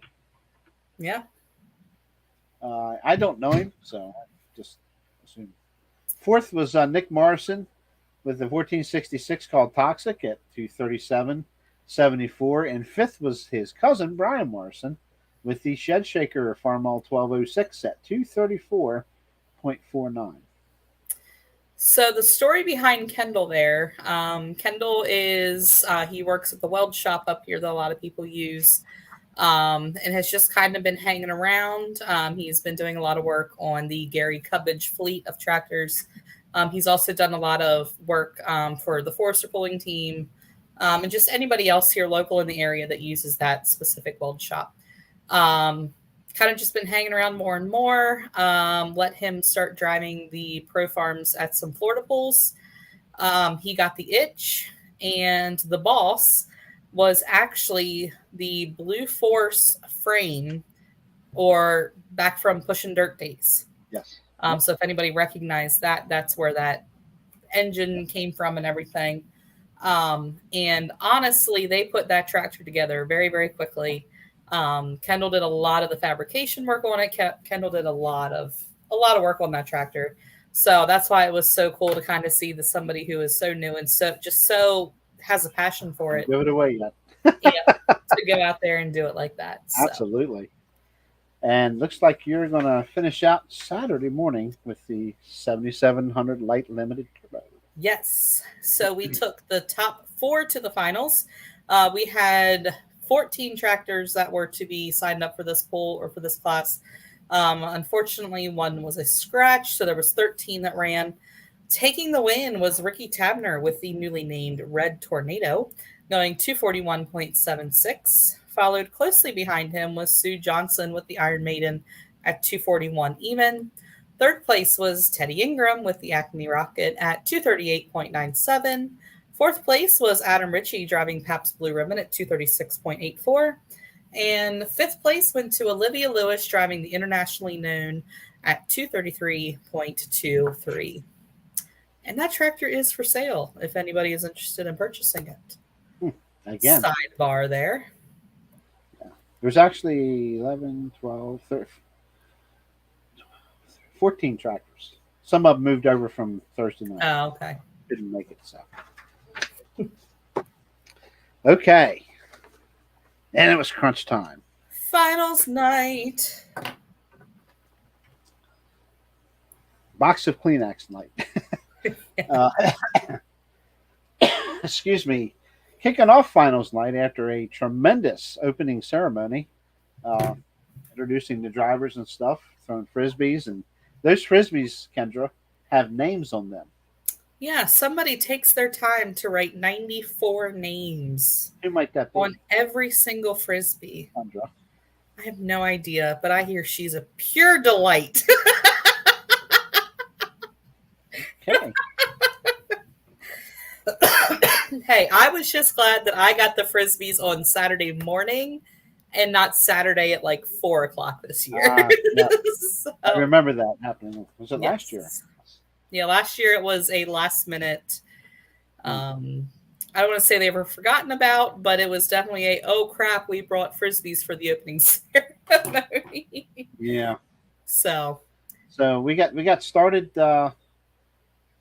Yeah. I don't know him, so just assume. Fourth was Nick Morrison with the 1466 called Toxic at 237.74. And fifth was his cousin, Brian Morrison, with the Shed Shaker Farmall 1206 at 234.49. So the story behind Kendall there, Kendall is, he works at the weld shop up here that a lot of people use. And has just kind of been hanging around. He's been doing a lot of work on the Gary Cubbage fleet of tractors. He's also done a lot of work for the Forester pulling team and just anybody else here local in the area that uses that specific weld shop. Kind of just been hanging around more and more. Let him start driving the Pro Farms at some Florida pulls. He got the itch, and the Boss was actually the Blue Force frame, or back from Pushing Dirt days. Yes. So if anybody recognized that, that's where that engine came from and everything. And honestly, they put that tractor together very, very quickly. Kendall did a lot of the fabrication work on it. Kendall did a lot of work on that tractor. So that's why it was so cool to kind of see that somebody who is so new and so has a passion for it. Give it away yet. Yeah, to go out there and do it like that. So. Absolutely. And looks like you're going to finish out Saturday morning with the 7700 Light Limited Turbo. Yes. So we took the top 4 to the finals. We had 14 tractors that were to be signed up for this pool or for this class. Unfortunately, one was a scratch, so there was 13 that ran. Taking the win was Ricky Tabner with the newly named Red Tornado, going 241.76. Followed closely behind him was Sue Johnson with the Iron Maiden at 241 even. Third place was Teddy Ingram with the Acme Rocket at 238.97. Fourth place was Adam Ritchie driving Pabst Blue Ribbon at 236.84. And fifth place went to Olivia Lewis driving the internationally known at 233.23. And that tractor is for sale if anybody is interested in purchasing it. Again. Sidebar there. Yeah. There's actually 11, 12, 13, 14 tractors. Some of them moved over from Thursday night. Oh, okay. Didn't make it. So okay, and it was crunch time. Finals night. Box of Kleenex night. uh, excuse me. Kicking off finals night after a tremendous opening ceremony, uh, introducing the drivers and stuff, throwing frisbees, and those frisbees, Kendra, have names on them. Yeah, somebody takes their time to write 94 names Who might that be? on every single frisbee. Kendra. I have no idea, but I hear she's a pure delight. Okay. Hey, I was just glad that I got the frisbees on Saturday morning and not Saturday at like 4 o'clock this year. Yeah. So, I remember that happening. Was it yes. last year? Yeah, last year it was a last minute. I don't want to say they were forgotten about, but it was definitely a oh crap, we brought frisbees for the opening ceremony. Yeah. So we got started a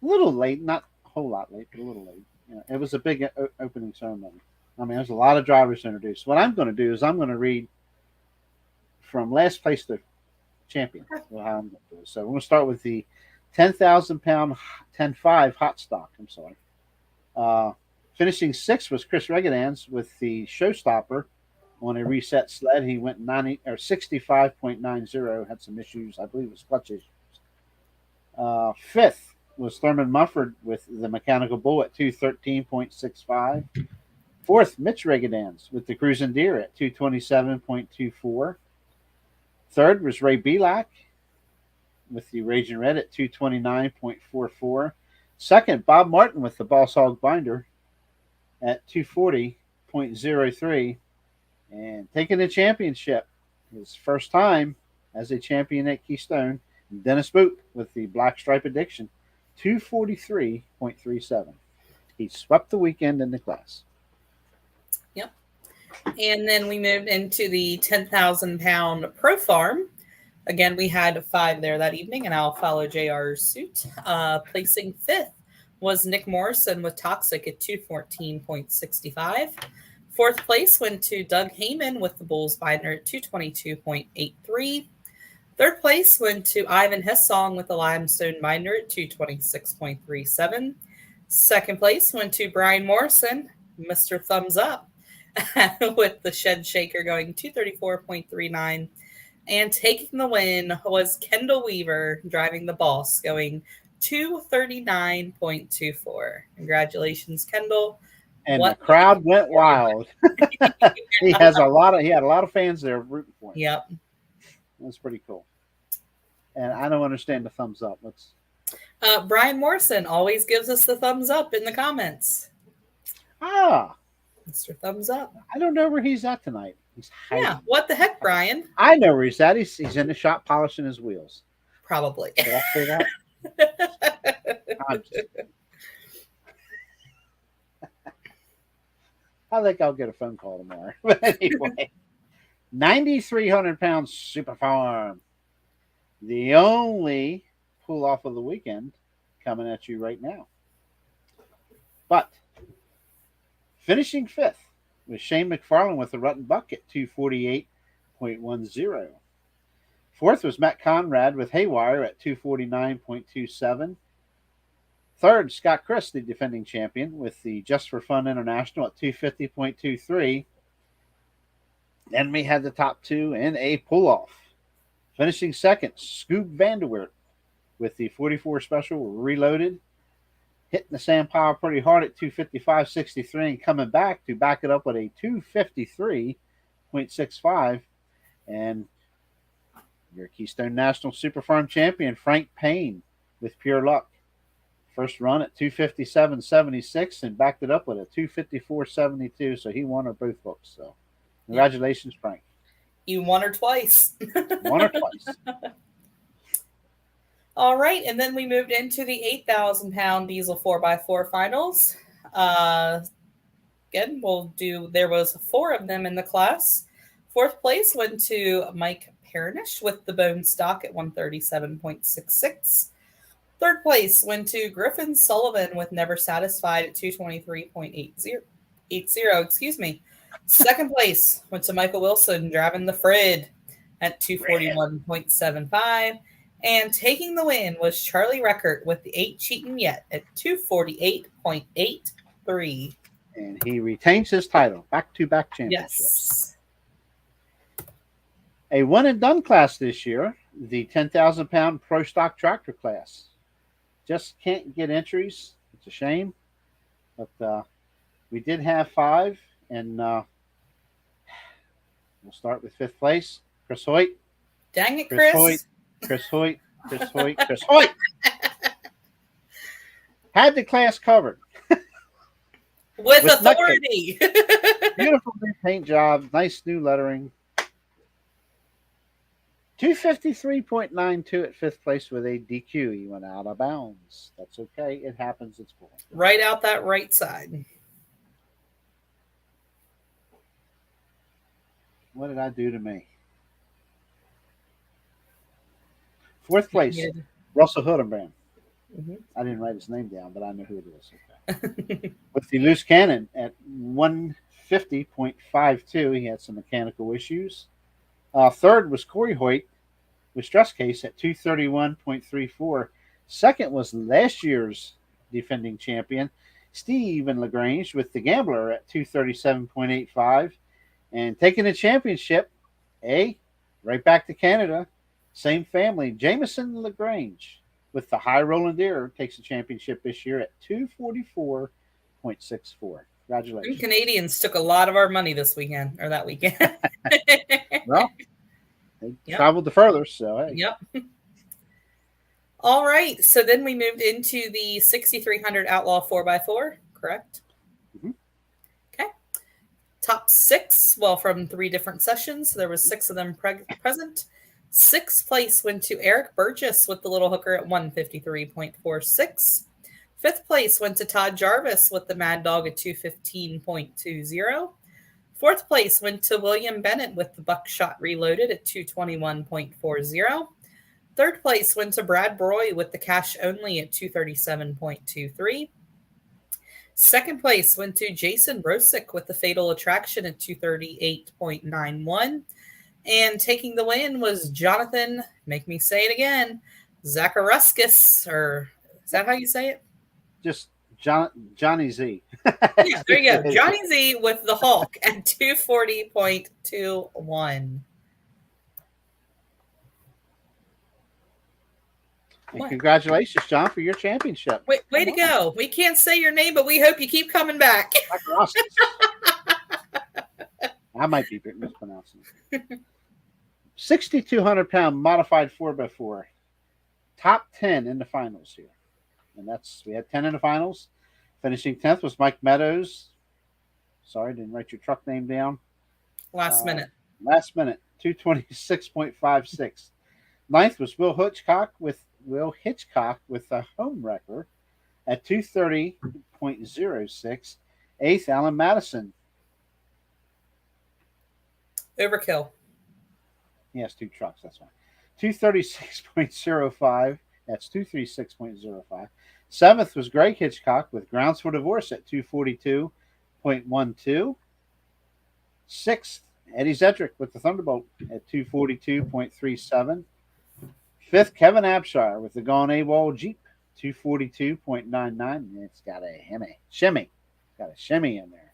little late, not a whole lot late, but a little late. Yeah, it was a big opening ceremony. I mean, there's a lot of drivers introduced. What I'm going to do is I'm going to read from last place to champion. Well, how I'm going to do it. So we're going to start with the 10,000 pound 10.5 hot stock. I'm sorry. Finishing sixth was Chris Regadans with the showstopper on a reset sled. He went 65.90. Had some issues. I believe it was clutch issues. Fifth was Thurman Mufford with the mechanical bull at 213.65. Fourth, Mitch Regadans with the Cruising Deer at 227.24. Third was Ray Belak with the Raging Red at 229.44. Second, Bob Martin with the Boss Hog Binder at 240.03. And taking the championship, his first time as a champion at Keystone, Dennis Boot with the Black Stripe Addiction, 243.37. He swept the weekend in the class. Yep. And then we moved into the 10,000 pound Pro Farm. Again, we had 5 there that evening, and I'll follow JR's suit. Placing 5th was Nick Morrison with Toxic at 214.65. 4th place went to Doug Heyman with the Bulls Binder at 222.83. 3rd place went to Ivan Hessong with the Limestone Binder at 226.37. 2nd place went to Brian Morrison, Mr. Thumbs Up, with the Shed Shaker going 234.39. And taking the win was Kendall Weaver driving the Boss going 239.24. Congratulations, Kendall. And the crowd went wild. He had a lot of fans there rooting for him. Yep. That's pretty cool. And I don't understand the thumbs up. Brian Morrison always gives us the thumbs up in the comments. Mr. Thumbs Up. I don't know where he's at tonight. He's hiding. Yeah, what the heck, Brian? I know where he's at. He's in the shop polishing his wheels. Probably. Did I say that? I think I'll get a phone call tomorrow. But anyway, 9,300 pounds Super Farm. The only pull off of the weekend coming at you right now. But finishing 5th was Shane McFarland with the Rutten Buck at 248.10. 4th was Matt Conrad with Haywire at 249.27. 3rd, Scott Chris, the defending champion, with the Just for Fun International at 250.23. Then we had the top 2 in a pull-off. Finishing 2nd, Scoob Vanderweert with the 44 Special Reloaded, hitting the sand pile pretty hard at 255.63 and coming back to back it up with a 253.65. And your Keystone National Super Farm champion, Frank Payne, with Pure Luck. First run at 257.76 and backed it up with a 254.72. So he won her both books. So congratulations, Frank. You won her twice. Won her twice. All right, and then we moved into the 8,000 pound diesel 4x4 finals. Again, there was 4 of them in the class. Fourth place went to Mike Parnish with the bone stock at 137.66. Third place went to Griffin Sullivan with Never Satisfied at 223.80. Excuse me. Second place went to Michael Wilson driving the Frid at 241.75. And taking the win was Charlie Reckert with the 8 cheating yet at 248.83. And he retains his title, back-to-back championships. Yes. A one and done class this year, the 10,000 pound pro stock tractor class. Just can't get entries. It's a shame. But we did have 5, and we'll start with 5th place. Chris Hoyt. Dang it, Chris. Chris Hoyt. Had the class covered. With authority. Beautiful new paint job. Nice new lettering. 253.92 at 5th place with a DQ. He went out of bounds. That's okay. It happens. It's cool. Right out that right side. What did I do to me? 4th place, Russell Hildenbrand. Mm-hmm. I didn't write his name down, but I know who it is. Okay. With the loose cannon at 150.52, he had some mechanical issues. Third was Corey Hoyt with stress case at 231.34. Second was last year's defending champion, Stephen LaGrange, with the Gambler at 237.85. And taking the championship, right back to Canada, same family, Jameson LaGrange, with the High Rolling Deer, takes the championship this year at 244.64. Congratulations. The Canadians took a lot of our money this weekend, or that weekend. Well, they traveled the furthest, so hey. Yep. All right. So then we moved into the 6,300 Outlaw 4x4, correct? Mm-hmm. Okay. Top 6, well, from 3 different sessions. There was 6 of them present. 6th place went to Eric Burgess with the little hooker at 153.46. 5th place went to Todd Jarvis with the Mad Dog at 215.20. 4th place went to William Bennett with the Buckshot Reloaded at 221.40. 3rd place went to Brad Broy with the Cash Only at 237.23. 2nd place went to Jason Brosick with the Fatal Attraction at 238.91. And taking the win was Jonathan, make me say it again, Zacharuskis, or is that how you say it? Just Johnny Z. Yeah, there you go. Johnny Z with the Hulk at 240.21. And congratulations, John, for your championship. Way to go. We can't say your name, but we hope you keep coming back. I might be mispronouncing it. 6,200 pound modified 4x4. Top 10 in the finals here. And we had 10 in the finals. Finishing 10th was Mike Meadows. Sorry, didn't write your truck name down. Last minute, 226.56. 9th was Will Hitchcock with a home wrecker at 230.06. 8th, Alan Madison. Overkill. He has 2 trucks, that's why. 236.05. That's 236.05. 7th was Greg Hitchcock with Grounds for Divorce at 242.12. 6th, Eddie Zedrick with the Thunderbolt at 242.37. 5th, Kevin Abshire with the Gone AWOL Jeep, 242.99. It's got a shimmy. Got a shimmy in there.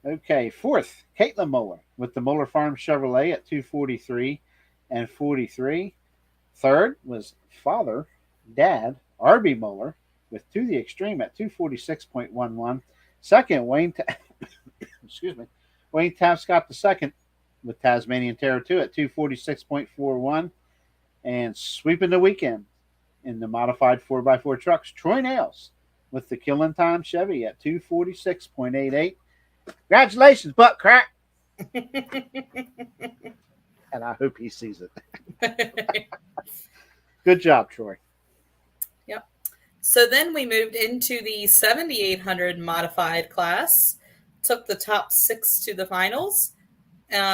Okay, 4th, Caitlin Muller with the Muller Farm Chevrolet at 243.43. 3rd was Dad, R.B. Muller with To the Extreme at 246.11. 2nd, Wayne Tapscott II with Tasmanian Terror 2 at 246.41. And sweeping the weekend in the modified 4x4 trucks, Troy Nails with the Killing Time Chevy at 246.88. Congratulations, butt crack. And I hope he sees it. Good job, Troy. Yep. So then we moved into the 7,800 modified class, took the top 6 to the finals.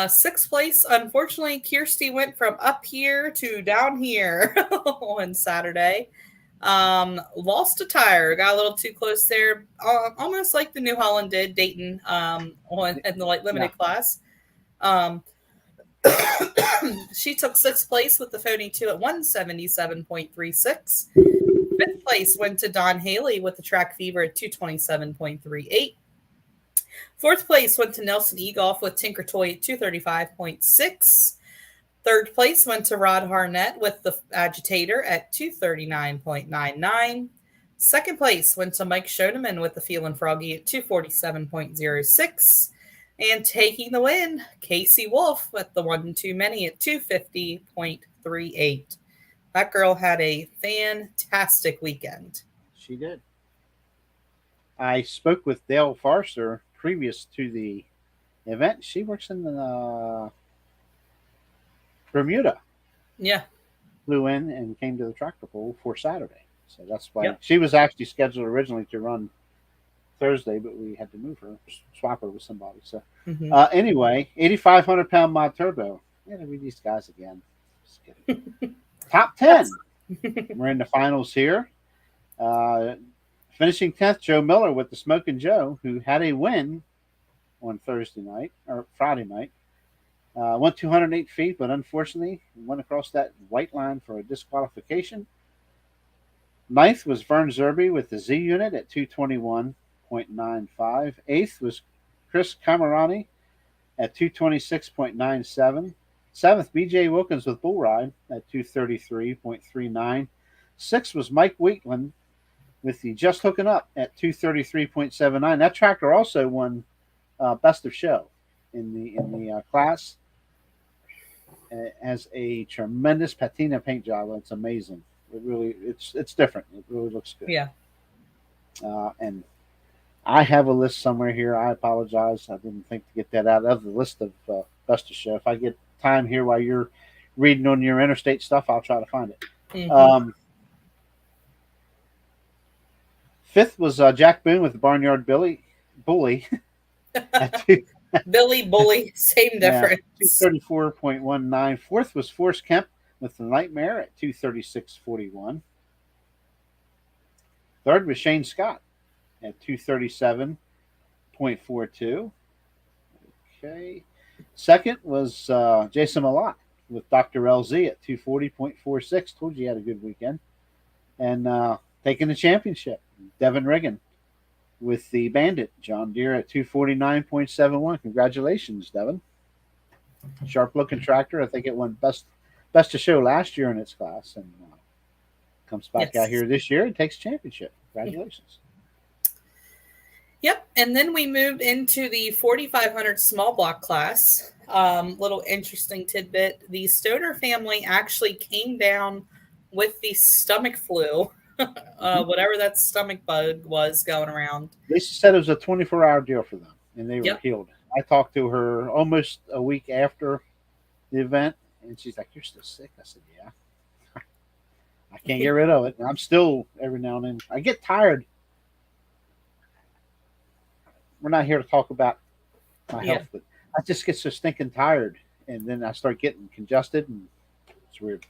Sixth place, unfortunately, Kirsty went from up here to down here on Saturday. Lost a tire, got a little too close there, almost like the New Holland did Dayton on in the light Yeah, limited class. Um, she took sixth place with the phony 2 at 177.36. Fifth place went to Don Haley with the track fever at 227.38. Fourth place went to Nelson Egolf with Tinker Toy at 235.6. Third place went to Rod Harnett with the Agitator at 239.99. Second place went to Mike Schoeneman with the Feelin' Froggy at 247.06. And taking the win, Casey Wolf with the One Too Many at 250.38. That girl had a fantastic weekend. she did. I spoke with Dale Forster previous to the event. She works in Bermuda. Yeah. Flew in and came to the tractor pull for Saturday. So that's why Yep. she was actually scheduled originally to run Thursday, but we had to move her, swap her with somebody. So Mm-hmm. anyway, 8,500 pound mod turbo. Yeah, to read these guys again. Just kidding. Top 10. We're in the finals here. Finishing 10th, Joe Miller with the Smokin' Joe, who had a win on Thursday night or Friday night. Went 208 feet, but unfortunately went across that white line for a disqualification. Ninth was Vern Zerby with the Z unit at 221.95. Eighth was Chris Camerani at 226.97. Seventh, BJ Wilkins with Bull Ride at 233.39. Sixth was Mike Wheatland with the Just Hooking Up at 233.79. That tractor also won Best of Show in the class. It has a tremendous patina paint job. It's amazing. It's different. It really looks good. Yeah. And I have a list somewhere here. I apologize. I didn't think to get that out of the list of Best of Show. If I get time here while you're reading on your interstate stuff, I'll try to find it. Mm-hmm. Fifth was Jack Boone with the Barnyard Bully at Billy Bully, same difference. 234.19. Fourth was Forrest Kemp with the Nightmare at 236.41. Third was Shane Scott at 237.42. Okay. Second was Jason Malott with Dr. LZ at 240.46. Told you he had a good weekend. And taking the championship, Devin Riggin with the Bandit, John Deere at 249.71. Congratulations, Devin. Sharp looking tractor. I think it won best of show last year in its class, and comes back out here this year and takes championship. Congratulations. Yep. And then we moved into the 4,500 small block class. Little interesting tidbit. The Stoner family actually came down with the stomach flu, whatever that stomach bug was going around. They said it was a 24-hour deal for them, and they were Yep. healed. I talked to her almost a week after the event, and she's like, "You're still sick?" I said, "Yeah. I can't get rid of it. And I'm still, every now and then, I get tired. We're not here to talk about my health, but I just get so stinking tired, and then I start getting congested, and it's weird."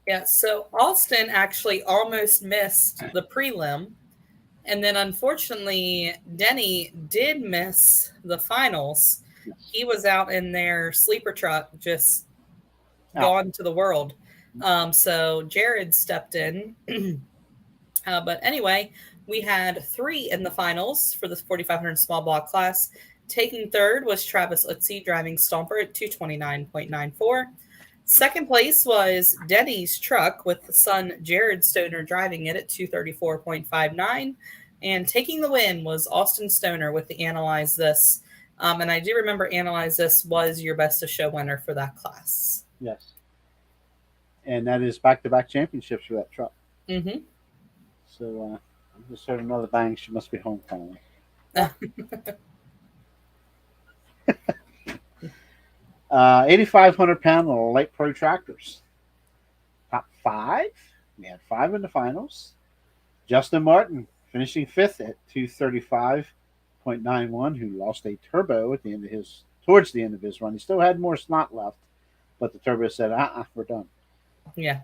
Yeah, so Austin actually almost missed the prelim. And then unfortunately, Denny did miss the finals. He was out in their sleeper truck, just gone to the world. So Jared stepped in. But anyway, we had 3 in the finals for the 4,500 small block class. Taking third was Travis Utzi driving Stomper at 229.94. Second place was Denny's truck with the son Jared Stoner driving it at 234.59. And taking the win was Austin Stoner with the Analyze This. And I do remember Analyze This was your Best of Show winner for that class. Yes. And that is back-to-back championships for that truck. Mm-hmm. So I just heard another bang. She must be home finally. 8,500 pound light pro tractors. Top 5. We had 5 in the finals. Justin Martin finishing 5th at 235.91, who lost a turbo at the end of his towards the end of his run. He still had more snot left, but the turbo said, we're done. Yeah.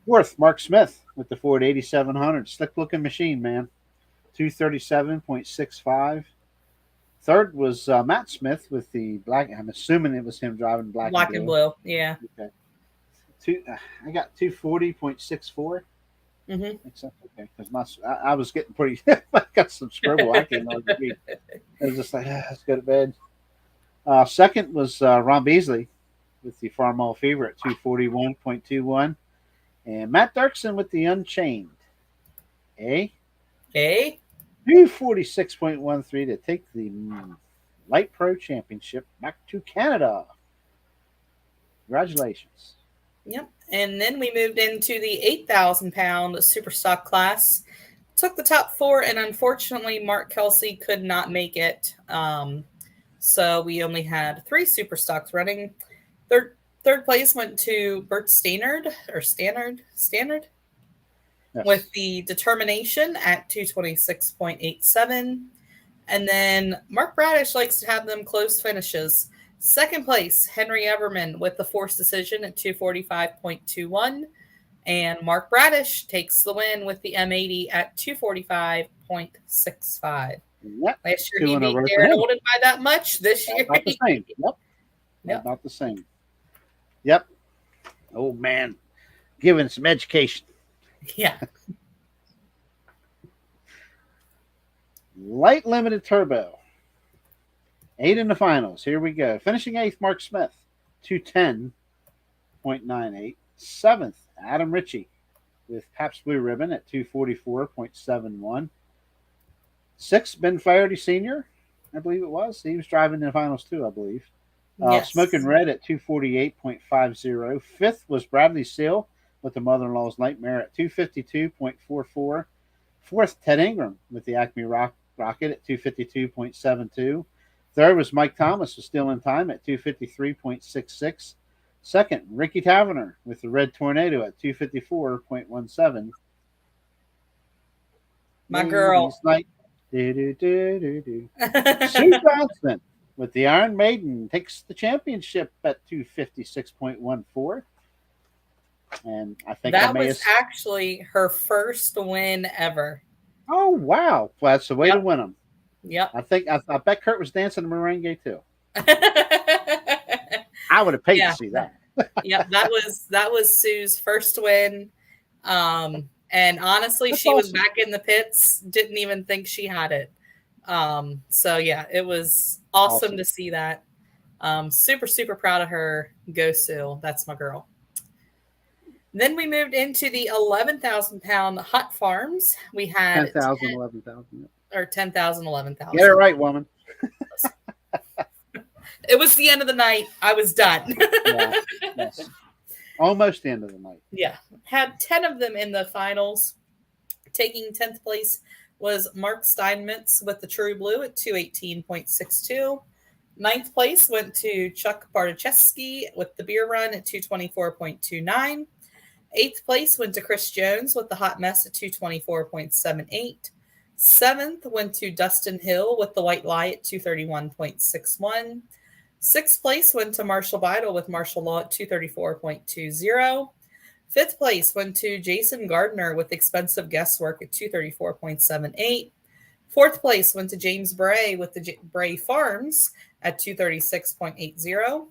Fourth, Mark Smith with the Ford 8700. Slick looking machine, man. 237.65. Third was Matt Smith with the black. I'm assuming it was him driving black and Black and blue. blue. Yeah. Okay. I got 240.64. Mm-hmm. Except okay, because I was getting pretty. I got some scribble. I can't hardly read. I was just like, let's go to bed. Second was Ron Beasley with the Farmall Fever at 241.21, and Matt Dirksen with the Unchained. A Okay. 246.13 to take the Light Pro Championship back to Canada. Congratulations. Yep. And then we moved into the 8,000-pound super stock class. Took the top four, and unfortunately, Mark Kelsey could not make it. So we only had 3 super stocks running. Third place went to Bert Stannard Yes. with the Determination at 226.87. And then Mark Bradish likes to have them close finishes. Second place, Henry Everman with the Force Decision at 245.21. And Mark Bradish takes the win with the M80 at 245.65. Yep. Last year 2 he in a beat row for Darren him. Olden by that much. This year, About the same. Yep. Yep. About the same. Yep. Old man giving some education. Yeah. Light limited turbo. 8 in the finals. Here we go. Finishing 8th, Mark Smith. 210.98. 7th, Adam Ritchie with Pabst Blue Ribbon at 244.71. 6th, Ben Flaherty Sr., I believe it was. He was driving in the finals too, I believe. Yes. Smoking Red at 248.50. 5th was Bradley Seal with the Mother-in-Law's Nightmare at 252.44. 4th, Ted Ingram with the Acme Rocket at 252.72. 3rd was Mike Thomas was still in time at 253.66. 2nd, Ricky Taverner with the Red Tornado at 254.17. My girl. Sue Johnson with the Iron Maiden takes the championship at 256.14. And I think that was actually her first win ever. Oh, wow. Well, that's the way to win them. Yep. I bet Kurt was dancing the merengue too. I would have paid to see that. Yeah, that was Sue's first win. And honestly, That's she awesome. was back in the pits, didn't even think she had it. So yeah, it was awesome to see that. Super, super proud of her. Go Sue. That's my girl. Then we moved into the 11,000-pound hot farms. We had 10,000, 11,000. Or 10,000, 11,000. Get it right, woman. It was the end of the night. I was done. Yeah, yes. Almost the end of the night. Yeah. Had 10 of them in the finals. Taking 10th place was Mark Steinmetz with the True Blue at 218.62. 9th place went to Chuck Bartoszewski with the Beer Run at 224.29. 8th place went to Chris Jones with the Hot Mess at 224.78. 7th went to Dustin Hill with the White Lie at 231.61. 6th place went to Marshall Beidel with Marshall Law at 234.20. 5th place went to Jason Gardner with Expensive Guesswork at 234.78. 4th place went to James Bray with the Bray Farms at 236.80.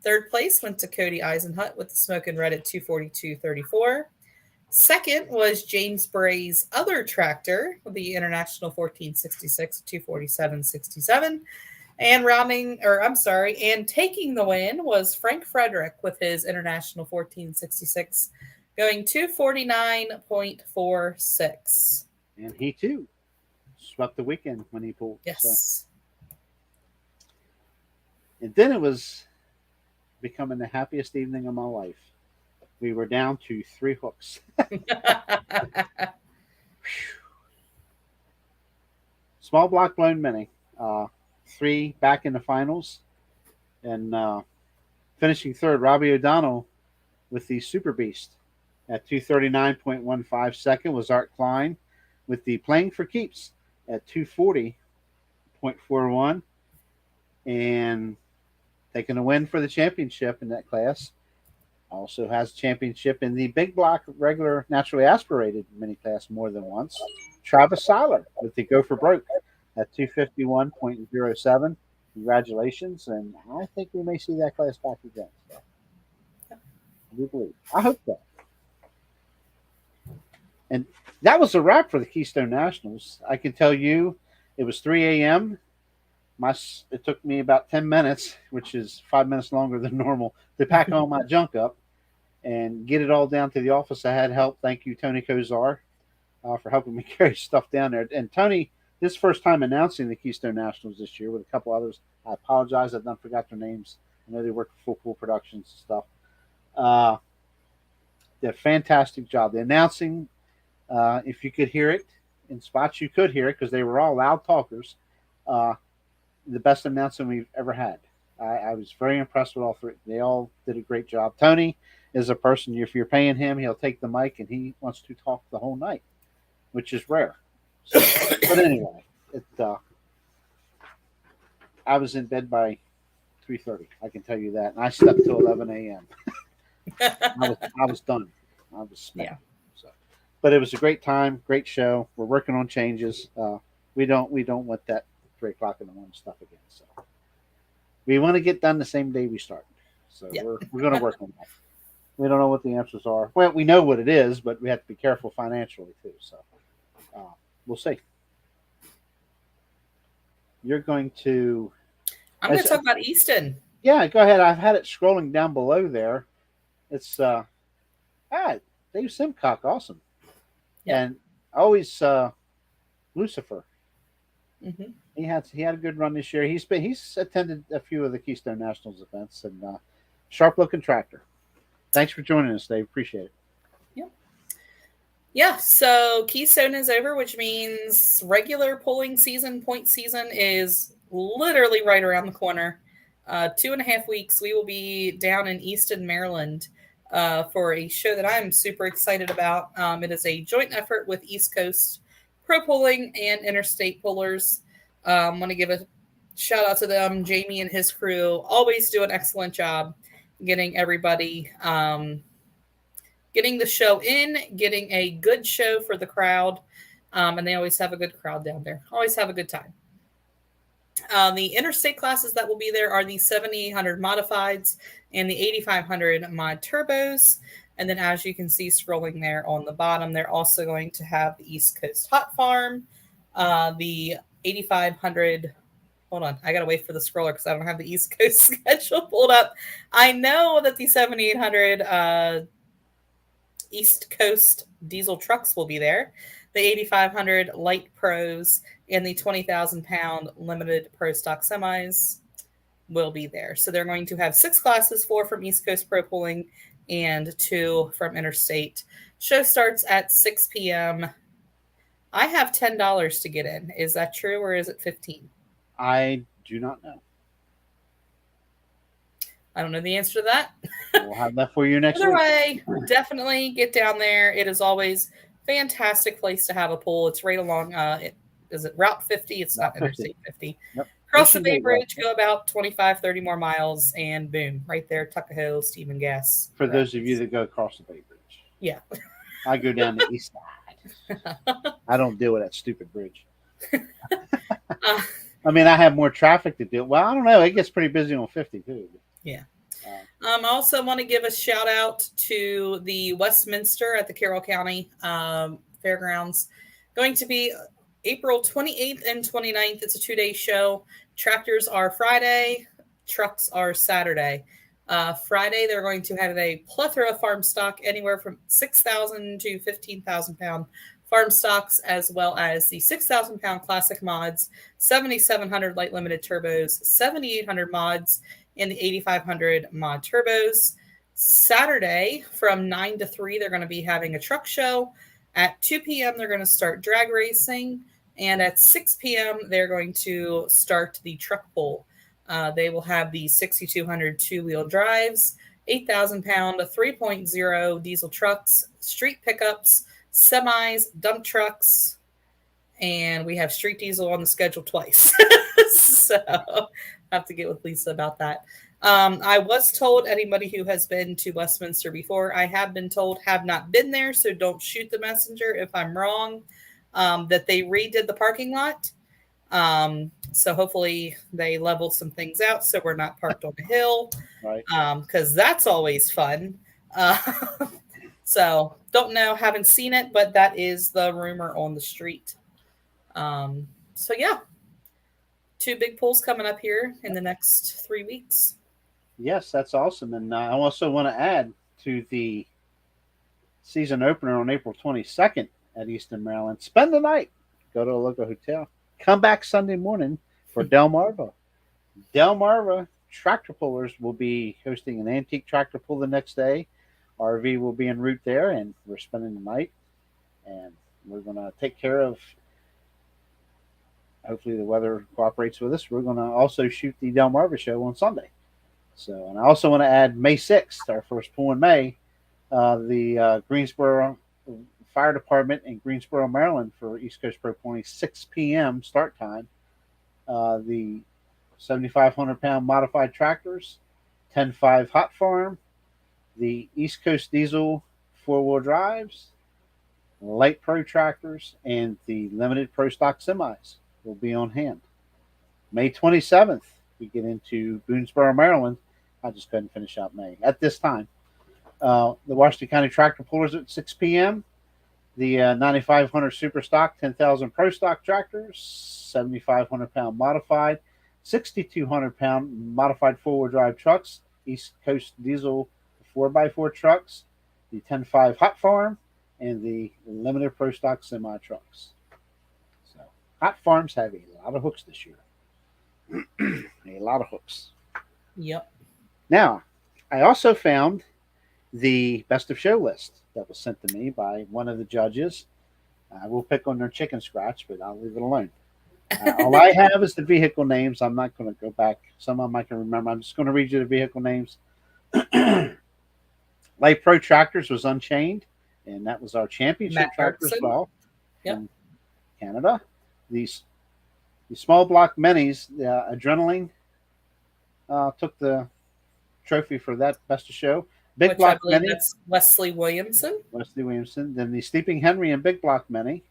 3rd place went to Cody Eisenhut with the Smokin' Red at 242.34. 2nd was James Bray's other tractor with the International 1466 at 247.67. And taking the win was Frank Frederick with his International 1466 going 249.46. And he too swept the weekend when he pulled. Yes. So. And then it was becoming the happiest evening of my life. We were down to 3 hooks. Small block blown mini. 3 back in the finals. And finishing third, Robbie O'Donnell with the Super Beast at 239.15. Second was Art Klein with the Playing for Keeps at 240.41. And taking a win for the championship in that class. Also has a championship in the big block regular naturally aspirated mini class more than once. Travis Seiler with the Go for Broke at 251.07. Congratulations, and I think we may see that class back again. So I do believe. I hope so. And that was a wrap for the Keystone Nationals. I can tell you, it was 3 a.m. It took me about 10 minutes, which is 5 minutes longer than normal, to pack all my junk up and get it all down to the office. I had help. Thank you, Tony Kozar, for helping me carry stuff down there. And Tony, this is first time announcing the Keystone Nationals this year with a couple others. I apologize. I done forgot their names. I know they work for Full Pool Productions and stuff. Uh, did a fantastic job. The announcing, if you could hear it in spots, you could hear it because they were all loud talkers. Uh, the best announcing we've ever had. I was very impressed with all three. They all did a great job. Tony is a person, if you're paying him, he'll take the mic and he wants to talk the whole night, which is rare. So, but anyway, I was in bed by 3:30. I can tell you that, and I slept till 11 a.m. I was done. I was spent. Yeah. So, but it was a great time, great show. We're working on changes. We don't want that 3 o'clock in the morning stuff again. So we want to get done the same day we start. So Yeah. we're going to work on that. We don't know what the answers are. Well, we know what it is, but we have to be careful financially too. So uh, we'll see. You're going to. I'm going to talk about Easton. Yeah, go ahead. I've had it scrolling down below there. It's Dave Simcock, awesome, Yeah. and always Lucifer. Mm-hmm. He had a good run this year. He's attended a few of the Keystone Nationals events and sharp looking tractor. Thanks for joining us, Dave. Appreciate it. Yeah, so Keystone is over, which means regular pulling season, point season is literally right around the corner. 2.5 weeks, we will be down in Easton, Maryland for a show that I'm super excited about. It is a joint effort with East Coast Pro Pulling and Interstate Pullers. I want to give a shout out to them. Jamie and his crew always do an excellent job getting everybody getting the show in, getting a good show for the crowd. And they always have a good crowd down there. Always have a good time. The interstate classes that will be there are the 7800 modifieds and the 8500 mod turbos. And then as you can see scrolling there on the bottom, they're also going to have the East Coast Hot Farm, the 8500. Hold on, I got to wait for the scroller because I don't have the East Coast schedule pulled up. I know that the 7800 East Coast diesel trucks will be there, the 8500 light pros, and the 20,000 pound limited pro stock semis will be there. So they're going to have 6 classes, 4 from East Coast Pro Pulling and 2 from Interstate. Show starts at 6 p.m. I have $10 to get in. Is that true or is it 15? I do not know. I don't know the answer to that. We'll have that for you next Either week. way, definitely get down there. It is always a fantastic place to have a pool. It's right along, is it Route 50? It's not Interstate 50. Yep. Cross the Bay Bridge, go about 25, 30 more miles, and boom, right there, Tuckahoe, Stephen Gas. For those of you that go across the Bay Bridge. Yeah. I go down the east side. I don't deal with that stupid bridge. I mean, I have more traffic to deal. Well, I don't know. It gets pretty busy on 50 too. Yeah. I also want to give a shout out to the Westminster at the Carroll County Fairgrounds. Going to be April 28th and 29th. It's a 2-day show. Tractors are Friday. Trucks are Saturday. Friday, they're going to have a plethora of farm stock, anywhere from 6,000 to 15,000 pound farm stocks, as well as the 6,000 pound classic mods, 7,700 light limited turbos, 7,800 mods, and the 8,500 mod turbos. Saturday from 9 to 3, they're going to be having a truck show. At 2 p.m., they're going to start drag racing. And at 6 p.m., they're going to start the truck pull. They will have the 6,200 two-wheel drives, 8,000 pound 3.0 diesel trucks, street pickups, semis, dump trucks, and we have street diesel on the schedule twice. So I have to get with Lisa about that. I was told anybody who has been to Westminster before, I have been told have not been there, so don't shoot the messenger if I'm wrong. That they redid the parking lot. So hopefully they leveled some things out so we're not parked on a hill, Right. because that's always fun. Uh, so don't know, haven't seen it, but that is the rumor on the street. So yeah, two big pools coming up here in the next 3 weeks. Yes, that's awesome. And I also want to add to the season opener on April 22nd at Easton, Maryland. Spend the night, go to a local hotel, come back Sunday morning for Delmarva. Delmarva tractor pullers will be hosting an antique tractor pull the next day. RV will be en route there, and we're spending the night. And we're going to take care of. Hopefully, the weather cooperates with us. We're going to also shoot the Delmarva show on Sunday. So, and I also want to add May 6th, our first pull in May, the Greensboro Fire Department in Greensboro, Maryland, for East Coast Pro Pony, 6 p.m. start time. The 7,500-pound modified tractors, 10.5 hot farm, the East Coast diesel four-wheel drives, light pro tractors, and the limited pro stock semis will be on hand. May 27th, we get into Boonesboro, Maryland. I just couldn't finish out May. At this time, the Washington County Tractor Pullers at 6 p.m., the 9,500 Super Stock, 10,000 Pro Stock tractors, 7,500-pound modified, 6,200-pound modified four-wheel drive trucks, East Coast diesel 4x4 trucks, the 10.5 Hot Farm, and the limited Pro Stock semi trucks. So, Hot Farms have a lot of hooks this year. A lot of hooks. Yep. Now, I also found the best of show list that was sent to me by one of the judges. I will pick on their chicken scratch, but I'll leave it alone. All I have is the vehicle names. I'm not going to go back. Some of them I can remember. I'm just going to read you the vehicle names. Light Pro Tractors was Unchained, and that was our championship Matt tractor as Erickson. well Yep. from Canada. These the small block minis, Adrenaline, took the trophy for that best of show. Big Which I block believe mini, that's Wesley Williamson. Wesley Williamson. Then the Sleeping Henry and Big Block Mini.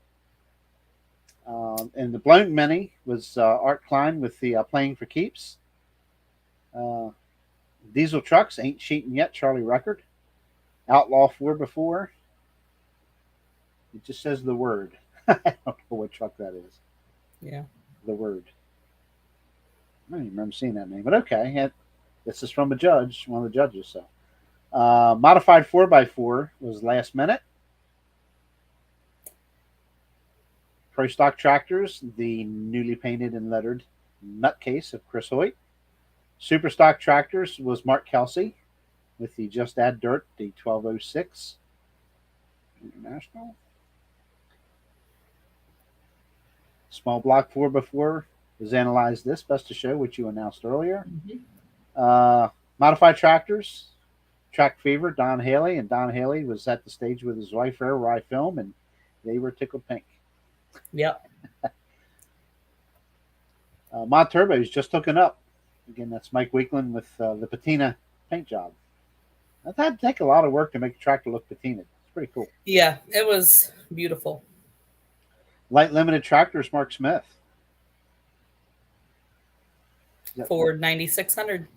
And the Blown Mini was Art Klein with the Playing for Keeps. Uh, Diesel Trucks, Ain't Cheating Yet, Charlie Record. Outlaw 4x4. It just says the word. I don't know what truck that is. Yeah. The word. I don't even remember seeing that name, but okay. This is from a judge, one of the judges. So, modified 4x4 was Last Minute. Pro Stock Tractors, the newly painted and lettered Nutcase of Chris Hoyt. Super Stock Tractors was Mark Kelsey with the Just Add Dirt, the 1206 International. Small Block 4x4 was Analyze This, Best to Show, which you announced earlier. Modified Tractors, Track Fever, Don Haley. And Don Haley was at the stage with his wife, where I film, and they were tickled pink. Yep. Mod Turbo's just hooking up. Again, that's Mike Weekland with the patina paint job. That had to take a lot of work to make a tractor look patinaed. It's pretty cool. Yeah, it was beautiful. Light Limited Tractors, Mark Smith. Ford 9600.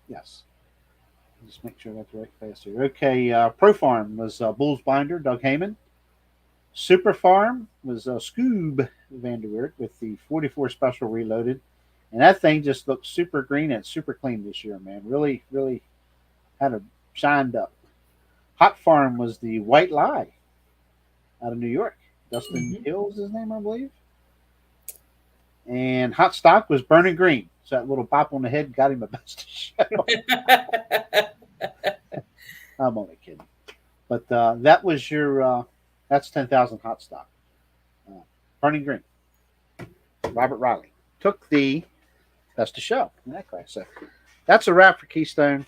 Yes. Just make sure I got the right class here. Okay, Pro Farm was Bulls Binder, Doug Heyman. Super Farm was Scoob Vanderweert with the 44 Special Reloaded. And that thing just looks super green and super clean this year, man. Really, really had it shined up. Hot Farm was the White Lie out of New York. Dustin Hill's his name, I believe. And Hot Stock was Burning Green. So that little bop on the head got him a best of show. I'm only kidding. But that was your, that's 10,000 Hot Stock. Burning Green. Robert Riley took the best of show in that class. So that's a wrap for Keystone.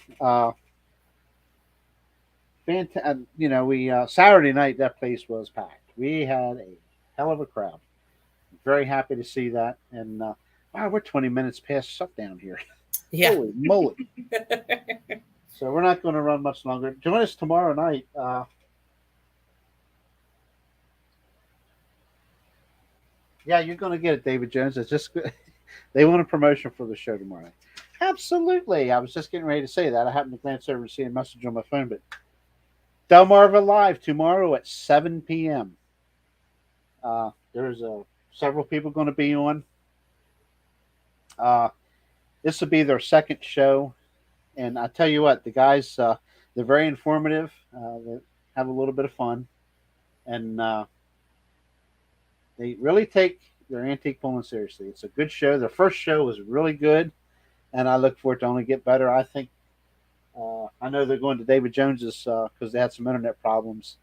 We Saturday night that place was packed. We had a hell of a crowd. Very happy to see that, and Wow, we're 20 minutes past shutdown here. Yeah. Holy moly! So we're not going to run much longer. Join us tomorrow night. Yeah, you're going to get it, David Jones. It's just they want a promotion for the show tomorrow night. Absolutely. I was just getting ready to say that. I happened to glance over and see a message on my phone, but Delmarva Live tomorrow at 7 p.m. There's several people going to be on. Uh, this will be their second show, and I tell you what, the guys they're very informative. They have a little bit of fun, and they really take their antique pulling seriously. It's a good show. The first show was really good, and I look for it to only get better. I think I know they're going to David Jones's because they had some internet problems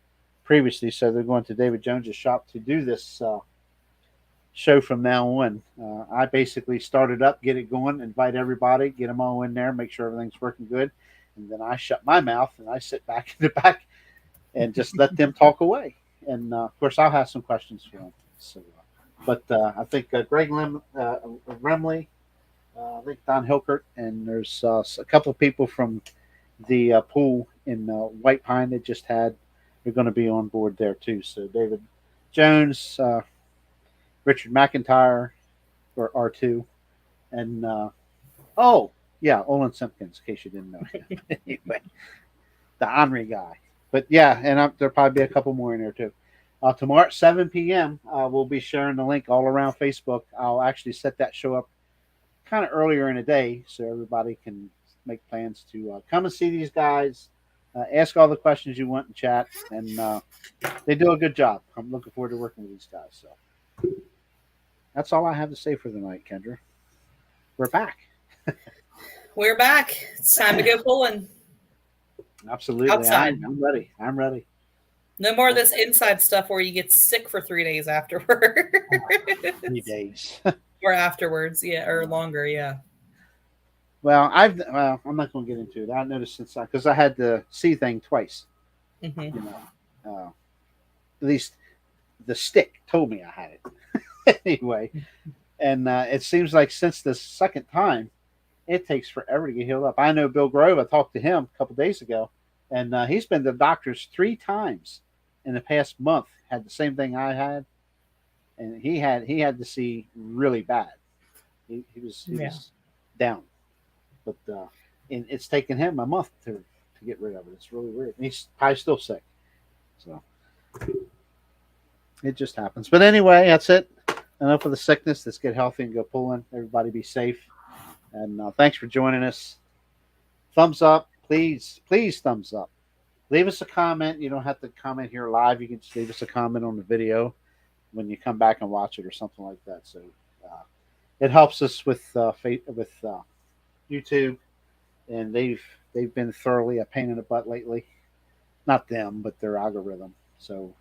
previously, so they're going to David Jones's shop to do this show from now on. I basically started up, get it going, invite everybody, get them all in there, make sure everything's working good, and then I shut my mouth and I sit back in the back and just let them talk away. And of course, I'll have some questions for them. So, but I think Greg Remley, I think Don Hilkert, and there's a couple of people from the pool in White Pine that just had. They're going to be on board there too. So David Jones, Richard McIntyre, or R2, and oh yeah, Olin Simpkins. In case you didn't know him. Anyway, the Henri guy. But yeah, and there'll probably be a couple more in there too. Tomorrow at 7 p.m., we'll be sharing the link all around Facebook. I'll actually set that show up kind of earlier in the day so everybody can make plans to come and see these guys, ask all the questions you want in chat, and they do a good job. I'm looking forward to working with these guys. So that's all I have to say for the night, Kendra. We're back. We're back. It's time to go pulling. Absolutely. Outside. I'm ready. I'm ready. No more of this inside stuff where you get sick for 3 days afterwards. 3 days. Or afterwards, yeah, or longer, yeah. Well, I'm not going to get into it. I noticed since because I had the C thing twice. Mm-hmm. You know, at least the stick told me I had it anyway. And it seems like since the second time, it takes forever to get healed up. I know Bill Grove. I talked to him a couple days ago, and he's been to the doctors 3 times in the past month. Had the same thing I had, and he had to see really bad. He was down, but and it's taken him a month to get rid of it. It's really weird. And he's probably still sick, so it just happens. But anyway, that's it. Enough of the sickness. Let's get healthy and go pulling. Everybody be safe. And thanks for joining us. Thumbs up, please, please, thumbs up. Leave us a comment. You don't have to comment here live. You can just leave us a comment on the video when you come back and watch it or something like that. So it helps us with YouTube, and they've been thoroughly a pain in the butt lately. Not them, but their algorithm. So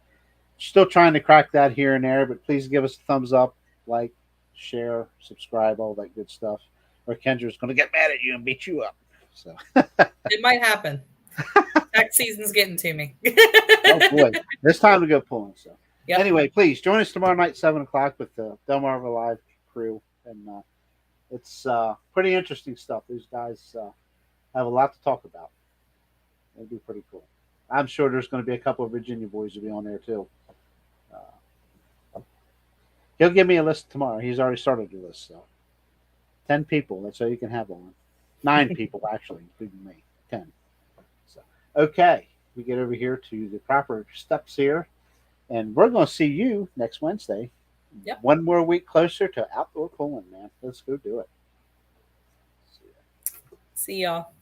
still trying to crack that here and there. But please give us a thumbs up, like, share, subscribe, all that good stuff. Or Kendra's going to get mad at you and beat you up. So it might happen. Tax season's getting to me. Oh boy, it's time to go pulling. So yep. Anyway, please join us tomorrow night, 7 o'clock, with the Delmarva Live crew, and it's pretty interesting stuff. These guys have a lot to talk about. It'll be pretty cool. I'm sure there's going to be a couple of Virginia boys will be on there too. He'll give me a list tomorrow. He's already started the list, so 10 people. That's all you can have on. 9 people, actually, including me. 10. So, okay. We get over here to the proper steps here. And we're going to see you next Wednesday. Yep. One more week closer to outdoor pulling, man. Let's go do it. See y'all.